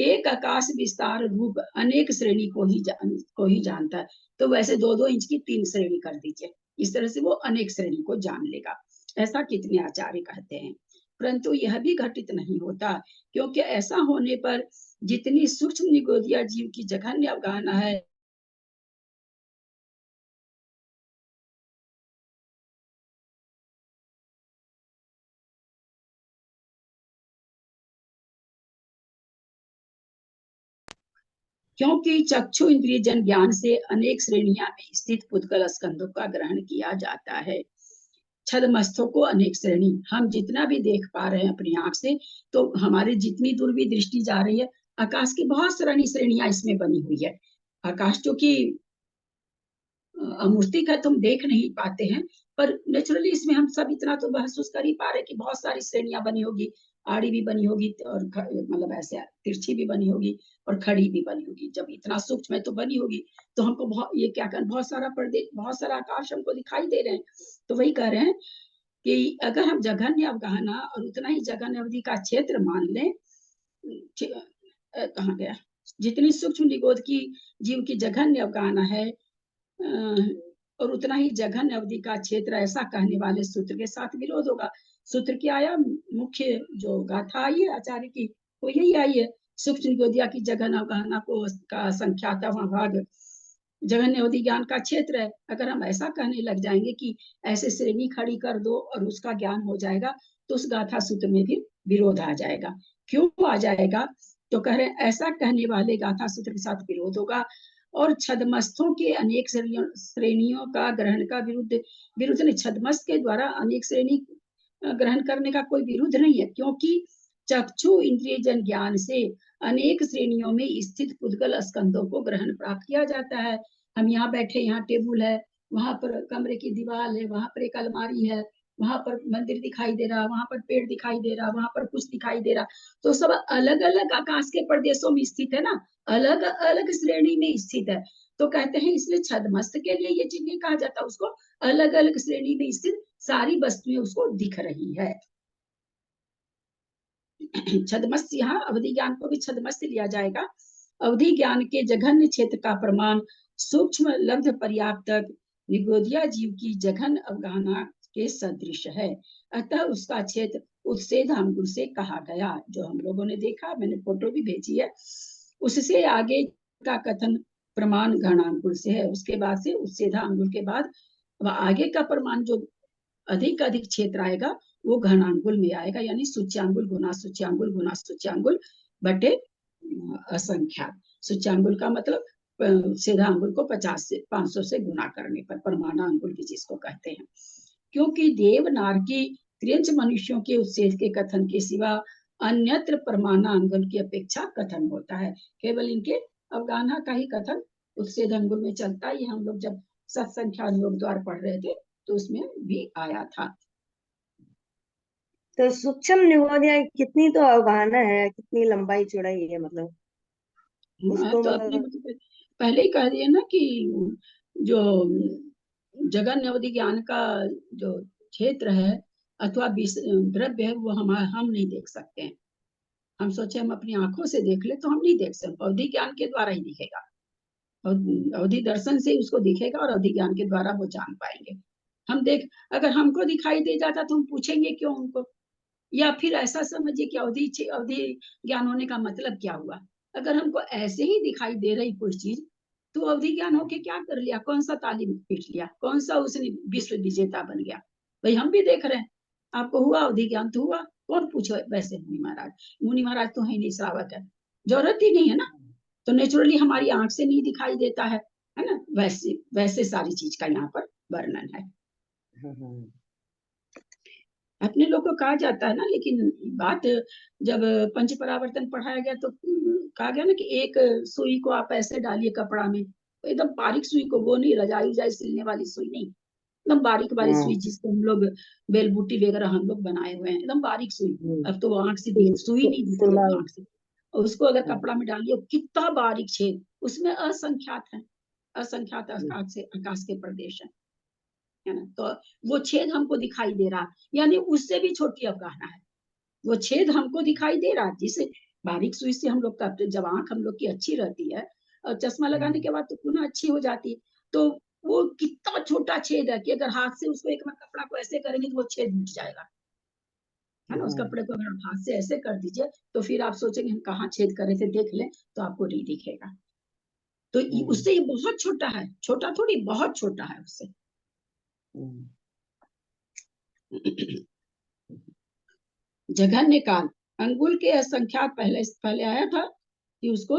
एक आकाश विस्तार रूप अनेक श्रेणी को ही जानता है। तो वैसे 2-2 इंच की 3 श्रेणी कर दीजिए, इस तरह से वो अनेक श्रेणी को जान लेगा, ऐसा कितने आचार्य कहते हैं। परंतु यह भी घटित नहीं होता, क्योंकि ऐसा होने पर जितनी सूक्ष्म निगोदिया जीव की जघन्य अवगाहना है, क्योंकि चक्षु इंद्रिय जन ज्ञान से अनेक श्रेणियां में स्थित पुद्गल स्कंदों का ग्रहण किया जाता है। छदमस्तों को अनेक श्रेणी, हम जितना भी देख पा रहे हैं अपनी आंख से, तो हमारी जितनी दूर भी दृष्टि जा रही है, आकाश की बहुत श्रेणियां इसमें बनी हुई है। आकाश जो कि अमूर्तिक है, तुम देख नहीं पाते हैं, पर नेचुरली इसमें हम सब इतना तो महसूस कर ही पा रहे कि बहुत सारी श्रेणियां बनी होगी, आड़ी भी बनी होगी और मतलब ऐसे तिरछी भी बनी होगी और खड़ी भी बनी होगी। जब इतना सूक्ष्म है तो बनी होगी, तो हमको बहुत, ये क्या कर, बहुत सारा पर्दे, बहुत सारा आकाश हमको दिखाई दे रहे हैं। तो वही कह रहे हैं कि अगर हम जघन्य अवगाहना और उतना ही जघन्य अवधि का क्षेत्र मान लें, कहाँ गया, जितनी सूक्ष्म निगोद की जीव की जघन्य अवगाहना है और उतना ही जघन्य अवधि का क्षेत्र, ऐसा कहने वाले सूत्र के साथ विरोध होगा। सूत्र क्या आया, मुख्य जो गाथा आई है आचार्य की, वो यही आई है, सूक्ष्म निगोदिया की जघन्य अवगाहना को का संख्यातवां भाग जघन्य अवधि ज्ञान का क्षेत्र है। अगर हम ऐसा कहने लग जाएंगे कि ऐसे श्रेणी खड़ी कर दो और उसका ज्ञान हो जाएगा, तो उस गाथा सूत्र में फिर विरोध आ जाएगा। क्यों आ जाएगा, तो कह रहे ऐसा कहने वाले गाथा सूत्र के साथ विरोध होगा और छदमस्थों के अनेक श्रेणियों का ग्रहण का विरुद्ध नहीं, छदमस्त के द्वारा अनेक श्रेणी ग्रहण करने का कोई विरुद्ध नहीं है, क्योंकि चक्षु इंद्रिय जन ज्ञान से अनेक श्रेणियों में स्थित पुद्गल स्कंदों को ग्रहण प्राप्त किया जाता है। हम यहाँ बैठे, यहाँ टेबल है, वहां पर कमरे की दीवार है, वहां पर एक अलमारी है, वहां पर मंदिर दिखाई दे रहा, वहां पर पेड़ दिखाई दे रहा, वहां पर कुछ दिखाई दे रहा, तो सब अलग अलग आकाश के प्रदेशों में स्थित है ना, अलग अलग श्रेणी में स्थित है। तो कहते हैं इसलिए छदमस्त के लिए ये चीज नहीं कहा जाता, उसको अलग अलग श्रेणी में स्थित सारी वस्तुएं उसको दिख रही है। छदमस्त, यहाँ अवधि ज्ञान को भी छदमस्त लिया जाएगा। अवधि ज्ञान के जघन्य क्षेत्र का प्रमाण सूक्ष्म लब्ध पर्याप्त निगोदिया जीव की जघन अवगाहना के सदृश है, अतः उसका क्षेत्र उत्सेद अंगुल से कहा गया। जो हम लोगों ने देखा, मैंने फोटो भी भेजी है, उससे आगे का कथन प्रमाण घनांगुल से है, उसके बाद से उत्सेधा अंगुल के बाद आगे का प्रमाण जो अधिक अधिक क्षेत्र आएगा वो घनांगुल में आएगा, यानी सूच्यांगुल गुना सूच्यांगुल बटे असंख्यात। सूच्यांगुल का मतलब सीधा अंगुल को 50 से 500 से गुना करने पर प्रमाणांगुल भी जिसको कहते हैं। क्योंकि देवनारकी त्रियंच मनुष्यों के उत्सेद के कथन के सिवा अन्यत्र प्रमाणांगुल की अपेक्षा कथन होता है। केवल इनके अवगाहना का ही कथन उत्सेद अंगुल में चलता है। हम लोग जब सत्संख्या योग द्वार पढ़ रहे थे तो उसमें भी आया था। तो सूक्ष्म निगोदिया कितनी तो अवगाहना है, कितनी लंबाई चौड़ाई है, मतलब उसको तो अपने पहले ही कह दिए ना कि जो जगन अवधि ज्ञान का जो क्षेत्र है अथवा द्रव्य है वो हम नहीं देख सकते हैं। हम सोचे हम अपनी आंखों से देख ले तो हम नहीं देख सकते, अवधि ज्ञान के द्वारा ही दिखेगा, अवधि दर्शन से उसको दिखेगा और अवधि ज्ञान के द्वारा वो जान पाएंगे। हम देख, अगर हमको दिखाई दे जाता तो हम पूछेंगे क्यों उनको, या फिर ऐसा समझिए कि अवधि ज्ञान होने का मतलब क्या हुआ। अगर हमको ऐसे ही दिखाई दे रही कोई चीज तो अवधि ज्ञान होके क्या कर लिया, कौन सा तालीम पीट लिया, कौन सा उसने विश्व विजेता बन गया। भाई हम भी देख रहे हैं, आपको हुआ अवधि ज्ञान तो हुआ, कौन पूछो वैसे मुनि महाराज तो है नहीं, श्रावक है, जरूरत ही नहीं है ना। तो नेचुरली हमारी आंख से नहीं दिखाई देता है ना, वैसे वैसे सारी चीज का यहाँ पर वर्णन है। अपने लोग को कहा जाता है ना, लेकिन बात जब पंच परावर्तन पढ़ाया गया तो कहा गया ना कि एक सुई को आप ऐसे डालिए कपड़ा में, तो एकदम बारीक सुई को, वो नहीं रजाई उजाई सिलने वाली सुई नहीं, एकदम बारीक बारीक सुई जिसको हम लोग बेलबूटी वगैरह हम लोग बनाए हुए हैं, एकदम बारीक सुई। अब तो आंख से सुई नहीं दिखती आंख से, उसको अगर कपड़ा में डालिए कितना बारीक छेद, उसमें असंख्यात है, असंख्यात आकाश के प्रदेश है ना। तो वो छेद हमको दिखाई दे रहा, यानी उससे भी छोटी अवगाहना है, वो छेद हमको दिखाई दे रहा, जिसे बारीक सुई से हम लोग का, जब आंख हम लोग की अच्छी रहती है और चश्मा लगाने के बाद तो पुनः अच्छी हो जाती है, तो वो कितना छोटा छेद है कि अगर हाथ से उसको एक कपड़ा को ऐसे करेंगे तो वो छेद मिट जाएगा, है ना। उस कपड़े को अगर आप हाथ से ऐसे कर दीजिए तो फिर आप सोचेंगे हम कहाँ छेद कर रहे थे, देख लें तो आपको नहीं दिखेगा। तो उससे ये बहुत छोटा है, छोटा थोड़ी, बहुत छोटा है उससे। जघन्य काल, अंगुल के असंख्यात, पहले आया था कि उसको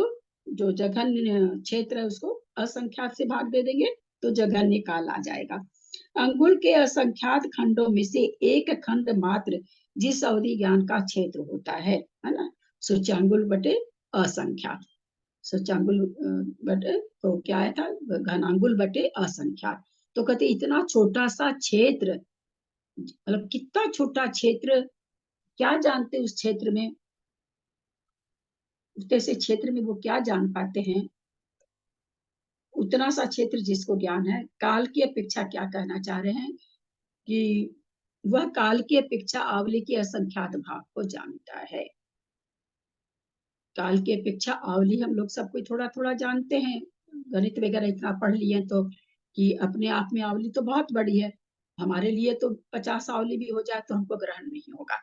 जो जघन्य क्षेत्र है उसको असंख्यात से भाग दे देंगे तो जघन्य काल आ जाएगा। अंगुल के असंख्यात खंडों में से एक खंड मात्र जिस अवधि ज्ञान का क्षेत्र होता है ना, सूच्यांगुल बटे असंख्यात। सूच्यांगुल बटे तो क्या आया था, घनांगुल बटे असंख्यात। तो कहते इतना छोटा सा क्षेत्र, मतलब कितना छोटा क्षेत्र, क्या जानते उस क्षेत्र में, जैसे क्षेत्र में वो क्या जान पाते हैं। उतना सा क्षेत्र जिसको ज्ञान है, काल की अपेक्षा क्या कहना चाह रहे हैं कि वह काल की अपेक्षा आवली के असंख्यात भाग को जानता है। काल की अपेक्षा आवली हम लोग सब कोई थोड़ा थोड़ा जानते हैं, गणित वगैरह इतना पढ़ लिए तो कि अपने आप में आवली तो बहुत बड़ी है, हमारे लिए तो 50 आवली भी हो जाए तो हमको ग्रहण नहीं होगा।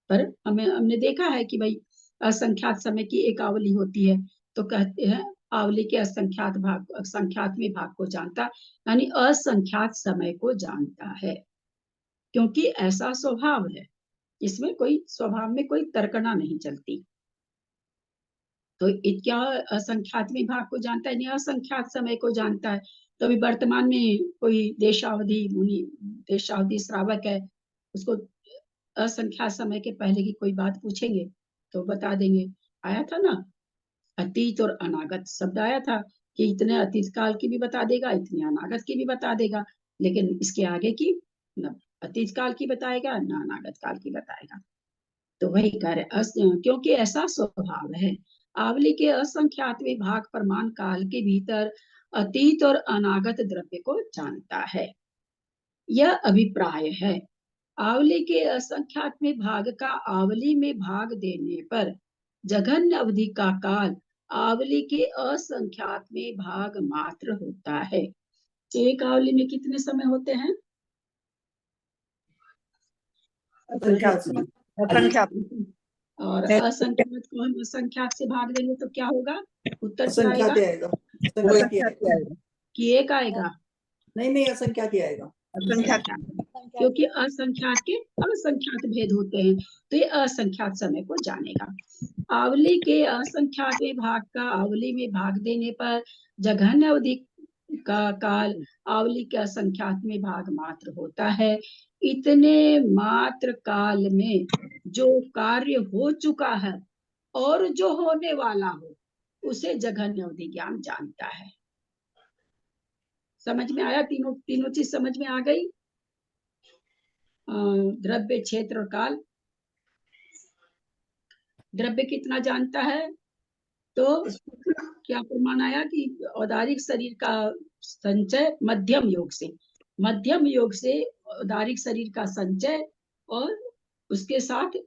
पर हमने देखा है कि भाई असंख्यात समय की एक आवली होती है, तो कहते हैं आवली के असंख्यात भाग, असंख्यात में भाग को जानता, यानी असंख्यात समय को जानता है, क्योंकि ऐसा स्वभाव है, इसमें कोई स्वभाव में कोई तर्कना नहीं चलती। तो क्या असंख्यात में भाग को जानता है, नहीं असंख्यात समय को जानता है। तो अभी वर्तमान में कोई देशावधि मुनि, देशावधि श्रावक है, उसको असंख्यात समय के पहले की कोई बात पूछेंगे तो बता देंगे। आया था ना, अतीत और अनागत शब्द आया था कि इतने अतीत काल की भी बता देगा, इतने अनागत की भी बता देगा, लेकिन इसके आगे की न अतीत काल की बताएगा न अनागत काल की बताएगा। तो वही कार्य क्योंकि ऐसा स्वभाव है, आवली के असंख्यातवें भाग प्रमाण काल के भीतर अतीत और अनागत द्रव्य को जानता है। यह अभिप्राय है। आवली के असंख्यात में भाग का आवली में भाग देने पर जघन्य अवधि का काल आवली के असंख्यात में भाग मात्र होता है। एक आवली में कितने समय होते हैं? असंख्यात। और असंख्यात को हम असंख्यात से भाग देंगे तो क्या होगा, उत्तर क्या आएगा? असंख्यात ही आएगा। कि एक आएगा? नहीं, असंख्यात ही आएगा। क्योंकि असंख्यात के असंख्यात भेद होते हैं, तो ये असंख्यात समय को जानेगा। आवली के असंख्यात में भाग का आवली में भाग देने पर जघन्य अवधि का काल आवली के असंख्यात में भाग मात्र होता है। इतने मात्र काल में जो कार्य हो चुका है और जो होने वाला हो उसे जघन्य अवधि ज्ञान जानता है। समझ में आया? तीनों चीज समझ में आ गई। द्रव्य, क्षेत्र और काल। द्रव्य कितना जानता है? तो क्या प्रमाण आया कि औदारिक शरीर का संचय मध्यम योग से औदारिक शरीर का संचय और उसके साथ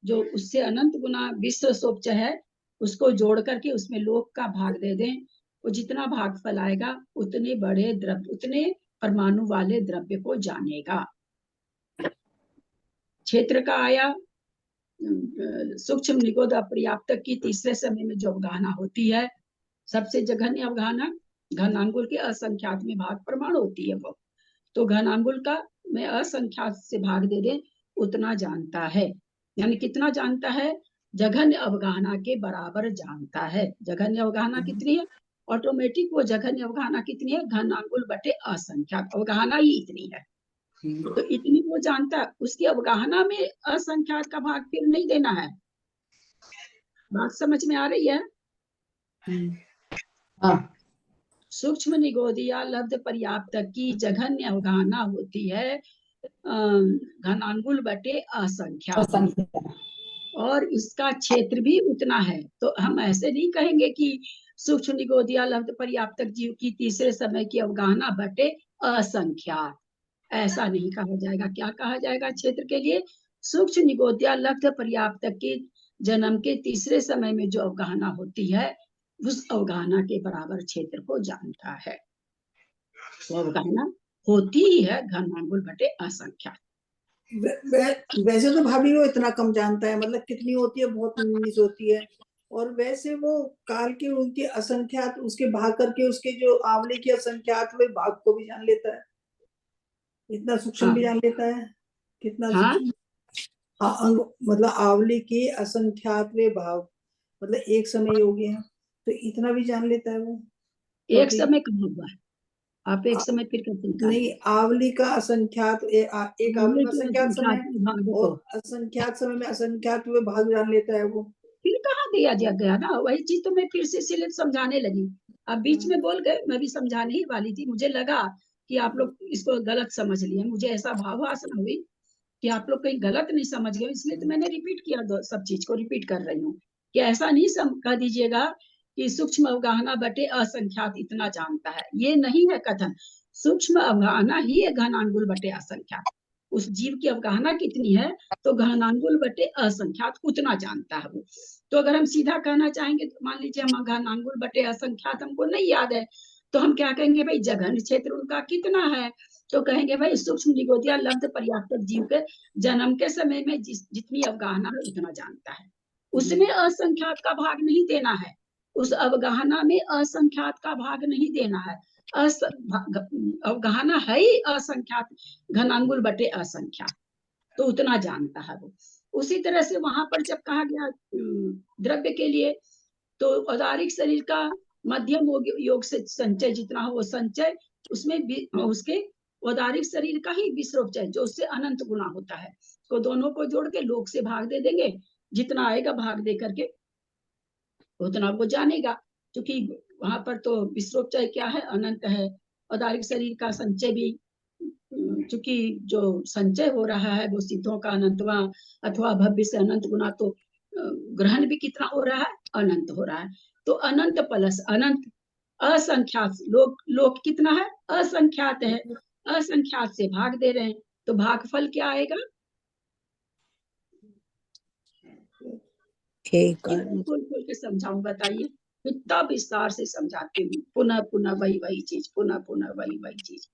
जो उससे अनंत गुना विश्व सोपचय है उसको जोड़ करके उसमें लोक का भाग दे दें, वो जितना भाग फैलाएगा उतने बड़े द्रव्य, उतने परमाणु वाले द्रव्य को जानेगा। क्षेत्र का आया सूक्ष्म निगोद अपर्याप्तक की तीसरे समय में जो अवगाहना होती है, सबसे जघन्य अवगाहना घनांगुल के असंख्यात में भाग प्रमाण होती है वो, तो घनांगुल का में असंख्यात से भाग दे दे उतना जानता है। यानी कितना जानता है? जघन्य अवगाहना के बराबर जानता है। जघन्य अवगाहना कितनी है? ऑटोमेटिक वो जघन्य अवगाहना कितनी है? घनांगुल बटे असंख्यात, अवगाहना ही इतनी है तो इतनी वो जानता है। उसकी अवगाहना में असंख्यात का भाग फिर नहीं देना है। बात समझ में आ रही है? सूक्ष्म निगोदिया लब्ध पर्याप्त की जघन्य अवगाहना होती है घनांगुल बटे असंख्यात, और इसका क्षेत्र भी उतना है। तो हम ऐसे नहीं कहेंगे कि सूक्ष्म निगोदिया लब्ध पर्याप्तक जीव की तीसरे समय की अवगाहना बटे असंख्यात, ऐसा नहीं कहा जाएगा। क्या कहा जाएगा क्षेत्र के लिए? सूक्ष्म निगोदिया लब्ध पर्याप्तक के जन्म के तीसरे समय में जो अवगाहना होती है उस अवगाहना के बराबर क्षेत्र को जानता है। तो अवगाहना होती ही है घनांगुल बटे असंख्यात। वैसे तो भाभी वो इतना कम जानता है, मतलब कितनी होती है, बहुत 19 होती है। और वैसे वो काल के उनके असंख्यात उसके भाग करके उसके जो आंवले के असंख्यात वे भाग को भी जान लेता है, इतना सूक्ष्म हाँ भी जान लेता है। कितना हाँ सूक्ष्म। हाँ, अंग मतलब आंवले के असंख्यात वे भाग, मतलब एक समय योगी है तो इतना भी जान लेता है वो। एक बाकी समय कहाँ हुआ है? आप एक आ- समय फिर कैसे नहीं, निकालेंगे? आवली का असंख्यात एक आवली आंवले में के असंख्यात समय असंख्यात है, भाग को और असंख्यात समय में असंख्यात वे भाग जान लेता है वो। फिर कहाँ दिया जा गया ना, वही चीज तो मैं फिर से इसीलिए समझाने लगी। आप बीच में बोल गए, मैं भी समझाने ही वाली थी, मुझे लगा कि आप लोग इसको गलत समझ लिए, मुझे ऐसा भावासन हुई कि आप लोग कहीं गलत नहीं समझ गए, इसलिए तो मैंने रिपीट किया, सब चीज को रिपीट कर रही हूँ कि ऐसा नहीं कह दीजिएगा कि सूक्ष्म अवगाहना बटे असंख्यात इतना जानता है, ये नहीं है कथन। सूक्ष्म अवगाहना ही है घनांगुल बटे असंख्यात। उस जीव की अवगाहना कितनी है, तो घनांगुल बटे असंख्यात उतना जानता है वो। तो अगर हम सीधा कहना चाहेंगे, तो मान लीजिए हम घनांगुल बटे असंख्यात हमको नहीं याद है, तो हम क्या कहेंगे, भाई जघन क्षेत्र उनका कितना है, तो कहेंगे भाई सूक्ष्म निगोदिया लब्ध पर्याप्त जीव के जन्म के समय में जितनी अवगाहना है उतना जानता है, उसमें असंख्यात का भाग नहीं देना है, उस अवगाहना में असंख्यात का भाग नहीं देना है। अवगाहना है ही असंख्यात, घनांगुल बटे असंख्यात, तो उतना जानता है वो। उसी तरह से वहां पर जब कहा गया द्रव्य के लिए, तो औदारिक शरीर का मध्यम योग से संचय जितना हो वो संचय, उसमें उसके औदारिक शरीर का ही विश्रोपचय जो उससे अनंत गुना होता है, तो दोनों को जोड़ के लोक से भाग दे देंगे, जितना आएगा भाग दे करके उतना वो जानेगा, क्योंकि वहां पर तो विश्रोपचय क्या है, अनंत है। औदारिक शरीर का संचय भी, चूंकि जो संचय हो रहा है वो सिद्धों का अनंतवा अथवा भव्य से अनंत गुना, तो ग्रहण भी कितना हो रहा है, अनंत हो रहा है। तो अनंत प्लस अनंत असंख्यात, लोक लोक कितना है, असंख्यात है, असंख्यात से भाग दे रहे हैं, तो भागफल क्या आएगा? कितना खोल खोल के समझाऊं बताइए, कितना विस्तार से समझाती हूँ, पुनः पुनः वही वही चीज, पुनः पुनः वही वही चीज।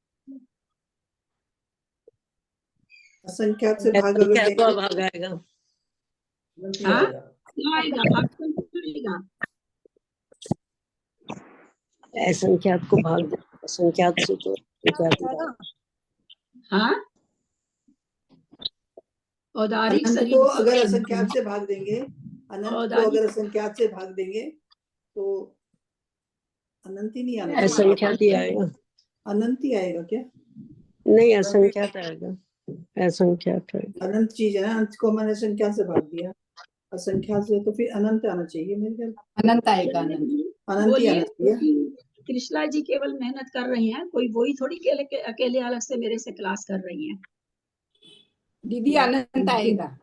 असंख्यात से भाग अगर क्या देंगे भाग आएगा? हाँ क्या आएगा, भागफल कितना आएगा? असंख्यात को भाग दे, असंख्यात से तो हाँ औदारिक अनंत शरीर को की अगर असंख्यात से भाग देंगे, अनंत को औदारिक अगर असंख्यात से भाग देंगे तो अनंत ही नहीं आना चाहिए, असंख्यात ही आएगा। अनंत ही आएगा क्या? नहीं, असंख्यात आएगा, असंख्यात आएगा। अनंत चीज है ना, अंत को मैंने संख्या से भाग दिया, असंख्यात से तो फिर अनंत आना चाहिए मेरे ख्याल। अनंत आएगा, अनंत। अनंत ही बोलिए, आना चाहिए। कृष्णा जी केवल मेहनत कर रही हैं, कोई वही थोड़ी अकेले अलग से मेरे से क्लास कर रही हैं। दीदी अनंत आएगा,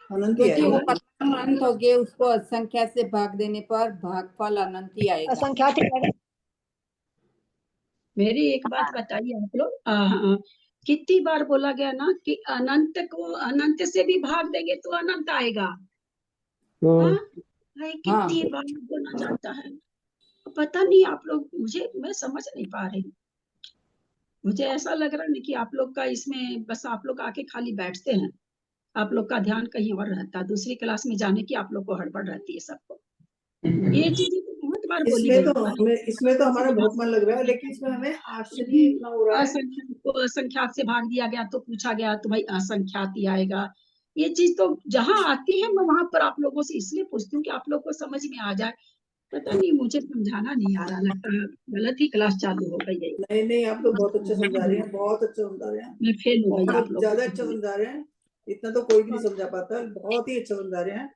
अनंत ही क्योंकि वो आएगा। परम अनंत हो गए, उसको असंख्या से भाग देने पर भागफल अनंत ही आएगा। असंख्यात ही आएगा। मेरी एक बात बताइए आप लोग, कितनी बार बोला गया ना कि अनंत को अनंत से भी भाग देंगे तो अनंत आएगा। हाँ भाई, कितनी बार बोला जाता है, पता नहीं आप लोग, मैं समझ नहीं पा रही। मुझे ऐसा लग रहा है कि आप लोग का इसमें बस आप लोग आके खाली बैठते हैं, आप लोग का ध्यान कहीं और रहता है, दूसरी क्लास में जाने की आप लोग को हड़बड़ रहती है सबको। ये चीजें तो बहुत बार बोली इसमें गई तो है। हमें इसमें तो हमारा बहुत मन लग रहा है, लेकिन इसमें हमें आश्चर्य इतना हो रहा है। असंख्यात को असंख्यात से भाग दिया गया तो पूछा गया तो भाई असंख्यात ही आएगा। ये चीज तो जहां आती है मैं वहां पर आप लोगों से इसलिए पूछती हूँ कि आप लोग को समझ में आ जाए। पता नहीं, मुझे समझाना नहीं आ रहा, लगता है गलत ही क्लास चालू हो गई है। नहीं नहीं, आप तो बहुत अच्छा समझा रहे हैं, बहुत अच्छा समझा रहे हैं, मैं फेल हो गई आप बहुत लोग ज्यादा अच्छा को। समझा रहे हैं। इतना तो कोई भी नहीं समझा पाता, बहुत ही अच्छा समझा रहे हैं।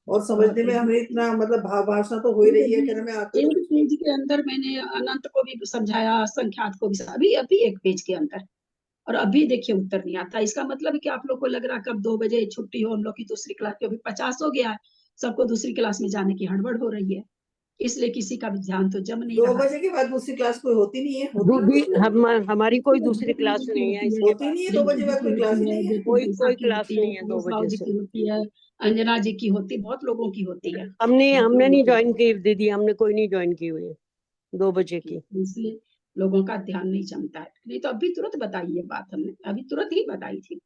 और समझने में हमें इतना मतलब भाषा तो हो ही रही है, कहने में आते तो एक कुछ नहीं। पेज के अंदर मैंने अनंत को भी समझाया, संख्यात को भी, अभी अभी एक पेज के अंदर, और अभी देखिए उत्तर नहीं आता। इसका मतलब है कि आप लोग को लग रहा है कब 2 बजे छुट्टी हो हम लोग की दूसरी क्लास की, अभी 50 हो गया है, सबको दूसरी क्लास में जाने की हड़बड़ हो रही है, इसलिए किसी का भी ध्यान तो जम नहीं दो रहा। बजे के बाद दूसरी क्लास कोई होती नहीं है, होती हमारी कोई दूसरी क्लास नहीं है इसके होती बाद। नहीं है, 2 बजे बाद कोई क्लास ही नहीं है। कोई क्लास नहीं है 2 बजे जी से। की होती है, अंजना जी की होती है, बहुत लोगों की होती है। हमने नहीं ज्वाइन की दीदी, हमने कोई नहीं ज्वाइन की हुई है 2 बजे की। इसलिए लोगों का ध्यान नहीं जमता है, नहीं तो अभी तुरंत बताइए बात, हमने अभी तुरंत ही बताई थी।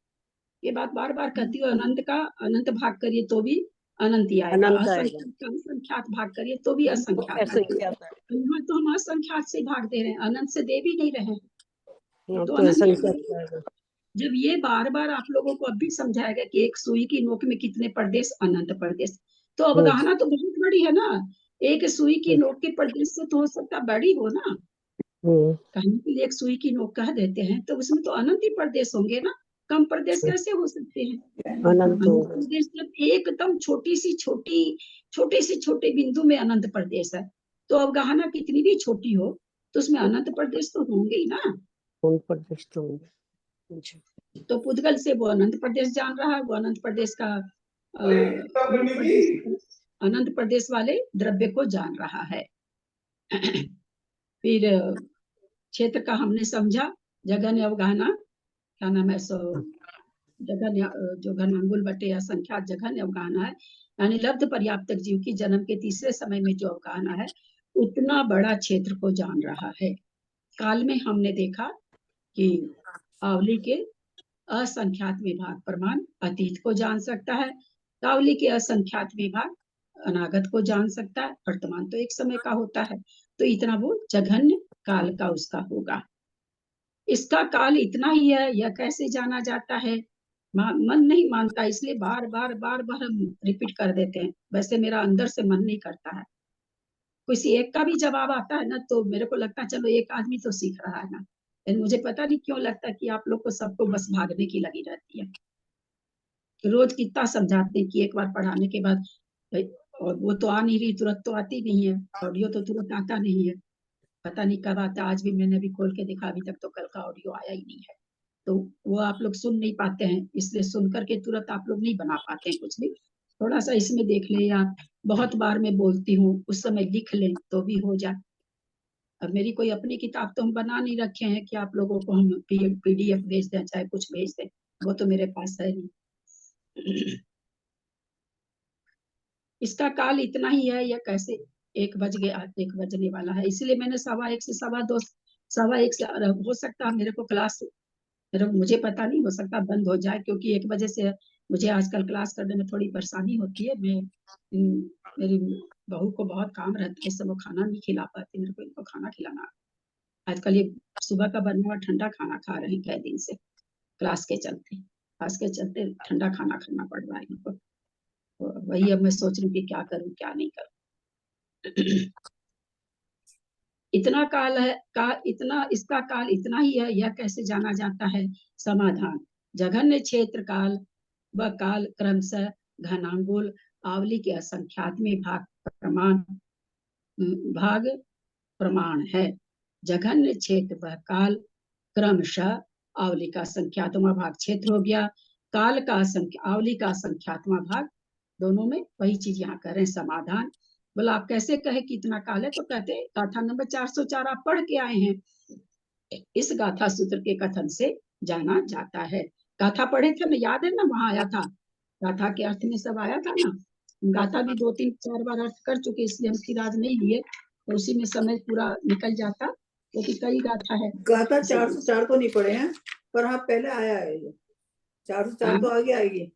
ये बात बार बार कहती हूँ, अनंत का अनंत भाग करिए तो भी अनंत ही आएगा, अनंत आएगा। असंख्यात का असंख्यात भाग करिए तो भी असंख्यात ऐसे आएगा। ही आता है। यहाँ तो हम असंख्यात से भाग दे रहे हैं, अनंत से दे भी नहीं रहे हैं, हाँ, तो तो अनंत ऐसा ही ही आता है। जब ये बार बार आप लोगों को अब भी समझाया गया कि एक सुई की नोक में कितने प्रदेश, अनंत प्रदेश, तो अवगाहना तो बहुत बड़ी है ना। एक सुई की नोक के प्रदेश से तो हो सकता बड़ी हो ना, कहने के लिए एक सुई की नोक कह देते हैं, तो उसमें तो अनंत ही प्रदेश होंगे ना, कम प्रदेश कैसे हो सकते हैं? अनंत अनंत प्रदेश जब एकदम छोटी सी छोटे बिंदु में अनंत प्रदेश है, तो अवगाहना कितनी भी छोटी हो तो उसमें अनंत प्रदेश तो होंगे ही ना। कौन प्रदेश तो होंगे। अच्छा। तो पुद्गल से वो अनंत प्रदेश जान रहा है, वो अनंत प्रदेश का अनंत प्रदेश, अनंत प्रदेश वाले द्रव्य को जान रहा है। फिर क्षेत्र का हमने समझा, जगह अवगाहना क्या नाम है, सो जगह जो घनांगुल बटे असंख्यात जगह अवगाहना है, यानी लब्ध पर्याप्त जीव की जन्म के तीसरे समय में जो अवगाहना है उतना बड़ा क्षेत्र को जान रहा है। काल में हमने देखा कि आवली के असंख्यात विभाग प्रमाण अतीत को जान सकता है, कावली के असंख्यात विभाग अनागत को जान सकता है, वर्तमान तो एक समय का होता है, तो इतना वो जघन्य काल का उसका होगा। इसका काल इतना ही है, यह कैसे जाना जाता है? मन नहीं मानता, इसलिए बार बार हम रिपीट कर देते हैं, वैसे मेरा अंदर से मन नहीं करता है। किसी एक का भी जवाब आता है ना तो मेरे को लगता है चलो एक आदमी तो सीख रहा है ना, लेकिन मुझे पता नहीं क्यों लगता है कि आप लोग को सबको बस भागने की लगी रहती है। रोज कितना समझाते हैं कि एक बार पढ़ाने के बाद भाई, और वो तो आ नहीं रही, तुरंत तो आती नहीं है, ऑडियो तो तुरंत आता नहीं है, पता नहीं कब आता। आज भी मैंने अभी खोल के देखा, अभी तक तो कल का ऑडियो आया ही नहीं है, तो वो आप लोग सुन नहीं पाते हैं, इसलिए सुन करके तुरंत आप लोग नहीं बना पाते हैं कुछ भी। थोड़ा सा इसमें देख ले, या बहुत बार मैं बोलती हूँ उस समय लिख लें तो भी हो जाए। अब मेरी कोई अपनी किताब तो हम बना नहीं रखे हैं कि आप लोगों को हम PDF भेज दें चाहे कुछ भेज दें, वो तो मेरे पास है नहीं। इसका काल इतना ही है, या कैसे 1 बजने वाला है, इसलिए मैंने 1:15 से 2:15, 1:15 से हो सकता मेरे को क्लास, मुझे पता नहीं, हो सकता बंद हो जाए, क्योंकि 1 बजे से मुझे आजकल क्लास करने में थोड़ी परेशानी होती है। मेरी बहू को बहुत काम रहता है, इस समय खाना नहीं खिला पाती, मेरे को इनको खाना खिलाना। आजकल ये सुबह का बना हुआ ठंडा खाना खा रहे हैं कई दिन से, क्लास के चलते ठंडा खाना खाना पड़ रहा है इनको। तो वही अब मैं सोच रही हूँ कि क्या करूँ क्या नहीं करूँ। इतना काल है का इतना इसका काल इतना ही है, यह कैसे जाना जाता है? समाधान, जघन्य क्षेत्र काल व काल क्रमशः घनांगुल आवली के असंख्यात में भाग प्रमाण है। जघन्य क्षेत्र व काल क्रमशः आवली का संख्यातवा भाग क्षेत्र हो गया, काल का आवली का संख्यातवा भाग, दोनों में वही चीज यहाँ कर रहे हैं। समाधान बोला आप कैसे कहे कि इतना काल है, तो कहते गाथा नंबर 404 आप पढ़ के आए हैं, इस गाथा सूत्र के कथन से जाना जाता है। गाथा पढ़े थे ना, याद है ना, वहां आया था, गाथा के अर्थ में सब आया था ना। गाथा भी 2-3-4 बार अर्थ कर चुके, इसलिए हम फिर आज नहीं लिए, तो उसी में समय पूरा निकल जाता, क्योंकि कई गाथा है। गाथा 404 तो नहीं पढ़े हैं, पर हाँ पहले आया है ये 404 तो आगे आएगी,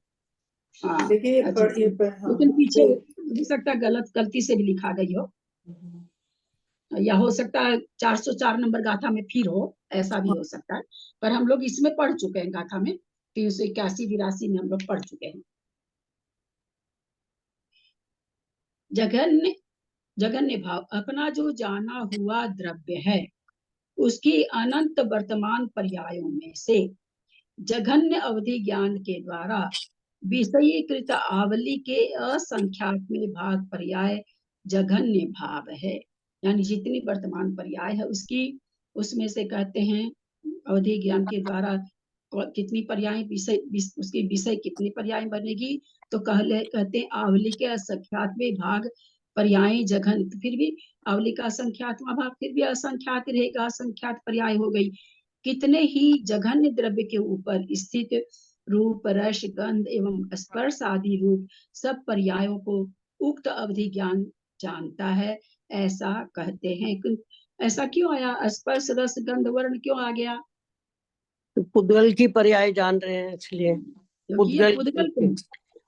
हाँ, लेकिन ये अच्छा, हाँ, लेकिन पीछे तो हो सकता गलती से भी लिखा गई हो, या हो सकता है 404 नंबर गाथा में फिर हो, ऐसा भी हो सकता है, पर हम लोग इसमें पढ़ चुके हैं, गाथा में 381-82 में हम लोग पढ़ चुके हैं। जघन्य जघन्य भाव, अपना जो जाना हुआ द्रव्य है उसकी अनंत वर्तमान पर्यायों में से जघन्य अवधि ज्ञान के द्वारा विषयीकृत आवली के असंख्यात में भाग पर्याय जघन्य भाव है, यानी जितनी वर्तमान पर्याय है उसकी, उसमें से कहते हैं अवधि ज्ञान के द्वारा कितनी पर्याय उसकी विषय कितनी पर्याय बनेगी, तो कहते हैं आवली के असंख्यात में भाग पर्याय जघन, फिर भी आवली का असंख्यातवा भाग फिर भी असंख्यात रहेगा, असंख्यात पर्याय हो गई। कितने ही जघन्य द्रव्य के ऊपर स्थित रूप रस गंध एवं स्पर्श आदि रूप सब पर्यायों को उक्त अवधि ज्ञान जानता है, ऐसा कहते हैं। ऐसा क्यों आया, स्पर्श रस गंध वर्ण क्यों आ गया? पुद्गल की पर्याय जान रहे हैं इसलिए। क्योंकि ये उद्गल पुद्गल को,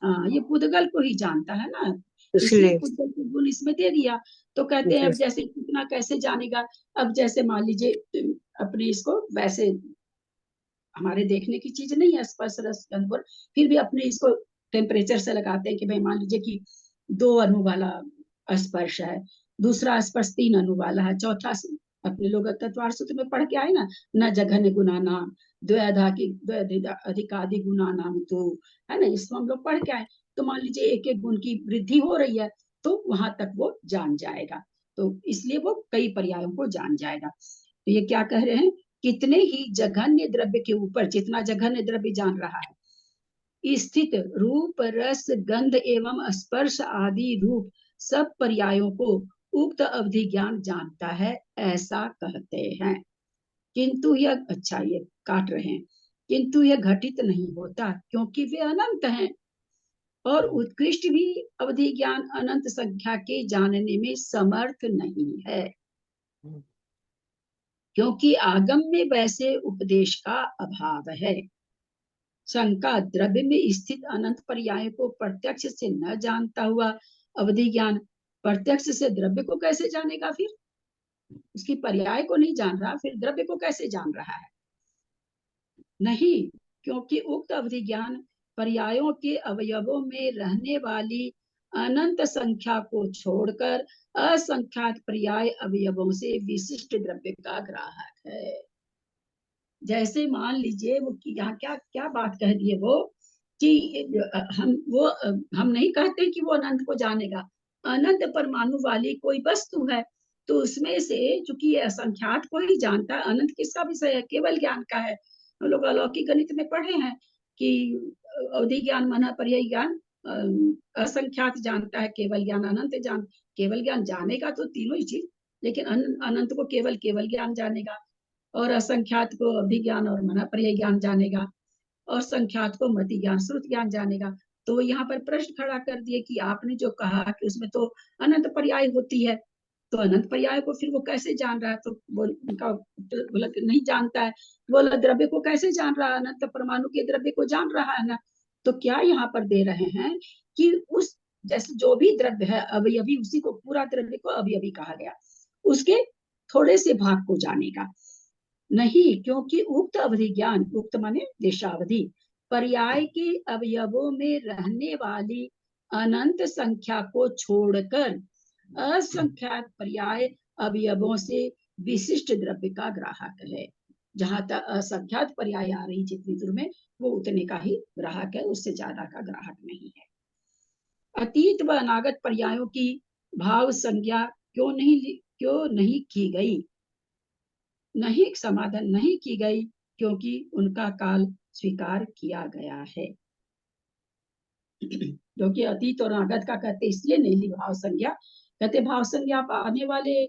हाँ, ये पुद्गल को ही जानता है ना, इसलिए इसलिए पुद्गल को गुण इसमें दे दिया। तो कहते हैं अब जैसे कितना कैसे जानेगा, अब जैसे मान लीजिए अपने इसको वैसे हमारे देखने की चीज नहीं है स्पर्श रस गंध पर, फिर भी अपने इसको टेम्परेचर से लगाते हैं कि भाई मान लीजिए कि 2 अणु वाला स्पर्श है, दूसरा स्पर्श 3 अणु वाला है, चौथा अपने लोग तत्वार सूत्र में पढ़ के आए ना, न जघन्य गुना नाम द्वैधिकादि गुना नाम, तो है ना, इसको हम लोग पढ़ के आए। तो मान लीजिए एक एक गुण की वृद्धि हो रही है तो वहां तक वो जान जाएगा, तो इसलिए वो कई पर्यायों को जान जाएगा। तो ये क्या कह रहे हैं, कितने ही जघन्य द्रव्य के ऊपर, जितना जघन्य द्रव्य जान रहा है, स्थित रूप रस गंध एवं स्पर्श आदि रूप सब पर्यायों को उक्त अवधि ज्ञान जानता है, ऐसा कहते हैं। किंतु यह, अच्छा ये काट रहे हैं, किंतु यह घटित नहीं होता क्योंकि वे अनंत हैं, और उत्कृष्ट भी अवधि ज्ञान अनंत संख्या के जानने में समर्थ नहीं है, क्योंकि आगम में वैसे उपदेश का अभाव है। शंका, द्रव्य में स्थित अनंत पर्याय को प्रत्यक्ष से न जानता हुआ अवधि ज्ञान प्रत्यक्ष से द्रव्य को कैसे जानेगा, फिर उसकी पर्याय को नहीं जान रहा, फिर द्रव्य को कैसे जान रहा है? नहीं, क्योंकि उक्त अवधि ज्ञान पर्यायों के अवयवों में रहने वाली अनंत संख्या को छोड़कर असंख्यात पर्याय अवयवों से विशिष्ट द्रव्य का ग्राहक है। जैसे मान लीजिए वो यहाँ क्या क्या बात कह दिए वो, कि हम नहीं कहते कि वो अनंत को जानेगा, अनंत परमाणु वाली कोई वस्तु है तो उसमें से चूंकि ये असंख्यात को ही जानता है, अनंत किसका विषय है, केवल ज्ञान का है। हम लोग अलौकिक गणित में पढ़े हैं कि अवधि ज्ञान मन पर्याय ज्ञान असंख्यात जानता है, केवल ज्ञान अनंत जान, केवल ज्ञान जानेगा तो तीनों ही चीज, लेकिन अनंत को केवल केवल ज्ञान जानेगा, और असंख्यात को अवधि ज्ञान और मन पर्याय ज्ञान जानेगा, और संख्यात को मति ज्ञान श्रुत ज्ञान जानेगा। तो यहाँ पर प्रश्न खड़ा कर दिए कि आपने जो कहा कि उसमें तो अनंत पर्याय होती है, तो अनंत पर्याय को फिर वो कैसे जान रहा है? तो उनका बोला कि नहीं जानता है। बोला द्रव्य को कैसे जान रहा है, अनंत परमाणु के द्रव्य को जान रहा है ना। तो क्या यहाँ पर दे रहे हैं कि उस जैसे जो भी द्रव्य है अवयवी, उसी को पूरा द्रव्य को अवयवी कहा गया, उसके थोड़े से भाग को जानेगा नहीं, क्योंकि उक्त अवधि ज्ञान, उक्त माने देशावधि, पर्याय के अवयवों में रहने वाली अनंत संख्या को छोड़कर असंख्यात पर्याय अवयवों से विशिष्ट द्रव्य का ग्राहक है। जहां तक असंख्यात पर्याय आ रही जितनी दूर में, वो उतने का ही ग्राहक है, उससे ज्यादा का ग्राहक नहीं है। अतीत व अनागत पर्यायों की भाव संज्ञा क्यों नहीं की गई, नहीं समाधान नहीं की गई, क्योंकि उनका काल स्वीकार किया गया है। क्योंकि अतीत और अनागत का कहते इसलिए नहीं ली भाव संज्ञा, कहते भाव संज्ञा आप आने वाले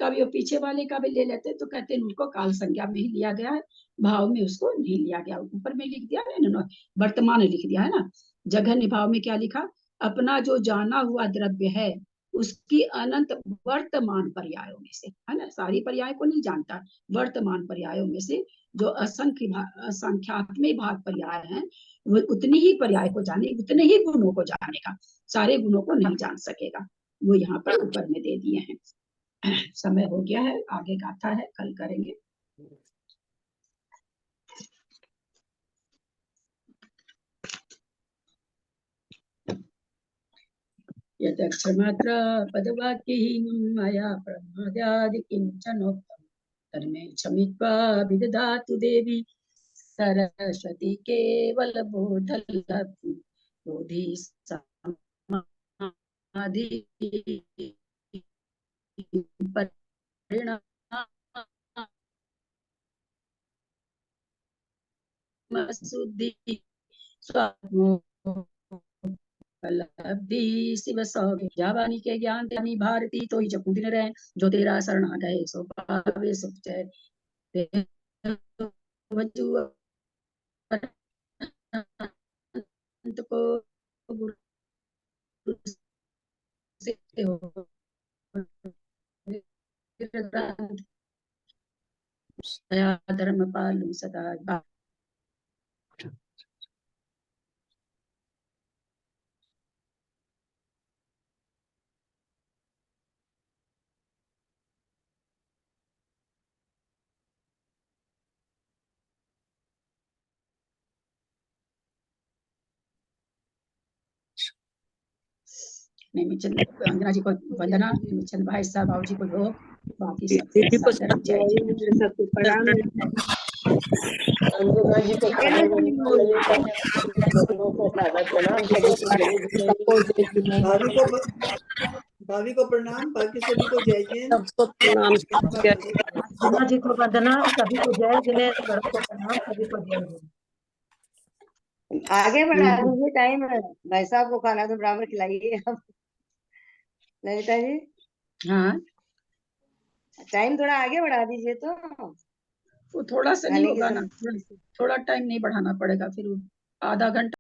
का भी और पीछे वाले का भी ले लेते, तो कहते उनको काल संज्ञा में ही लिया गया है, भाव में उसको नहीं लिया गया। ऊपर में लिख दिया है ना, वर्तमान लिख दिया है ना, जघन्य भाव में क्या लिखा, अपना जो जाना हुआ द्रव्य है उसकी अनंत वर्तमान पर्यायों में से, है ना, सारी पर्याय को नहीं जानता, वर्तमान पर्यायों में से जो असंख्यात में भाग पर्याय हैं, वो उतनी ही पर्याय को जाने, उतने ही गुणों को जानेगा, सारे गुणों को नहीं जान सकेगा। वो यहाँ पर ऊपर में दे दिए हैं। समय हो गया है, आगे गाथा है, कल करेंगे। यदक्षमात्र पदवाक्यहीनं मया प्रमादादि किञ्चनोक्तं तन्मे क्षमित्वा विदधातु देवी सरस्वती केवलबोधलब्धि बोधि समाधि परिणामशुद्धि उपलब्धि शिव सौगे जावानी के ज्ञान त्यानी भारती तो ही जपू दिन रहे, जो तेरा शरण आ गए सो पावे सुख चैन को गुरु से हो धर्म पालू सदा नेमीचंद अंजना जी को वंदना, नेमीचंद भाई साहब बाबू जी को योग, बाकी सब सादर जय जी। सबको प्रणाम। अंजना जी को प्रणाम, ललिता दोनों को सादर प्रणाम, सभी को जय जय। सबको जय जिनेंद्र। भाभी को प्रणाम, बाकी सभी को जय जैन। सबको प्रणाम। अंजना जी को वंदना, सभी को जय जिनेंद्र, बड़ों को प्रणाम, सभी को जय जय। आगे बढ़ा दीजिए टाइम है, भाई साहब को खाना तो बराबर खिलाइए आप। ललिता जी हाँ, टाइम थोड़ा आगे बढ़ा दीजिए तो। वो थोड़ा सा नहीं खाने की होगा ना, समय। थोड़ा टाइम नहीं बढ़ाना पड़ेगा, फिर वो आधा घंटा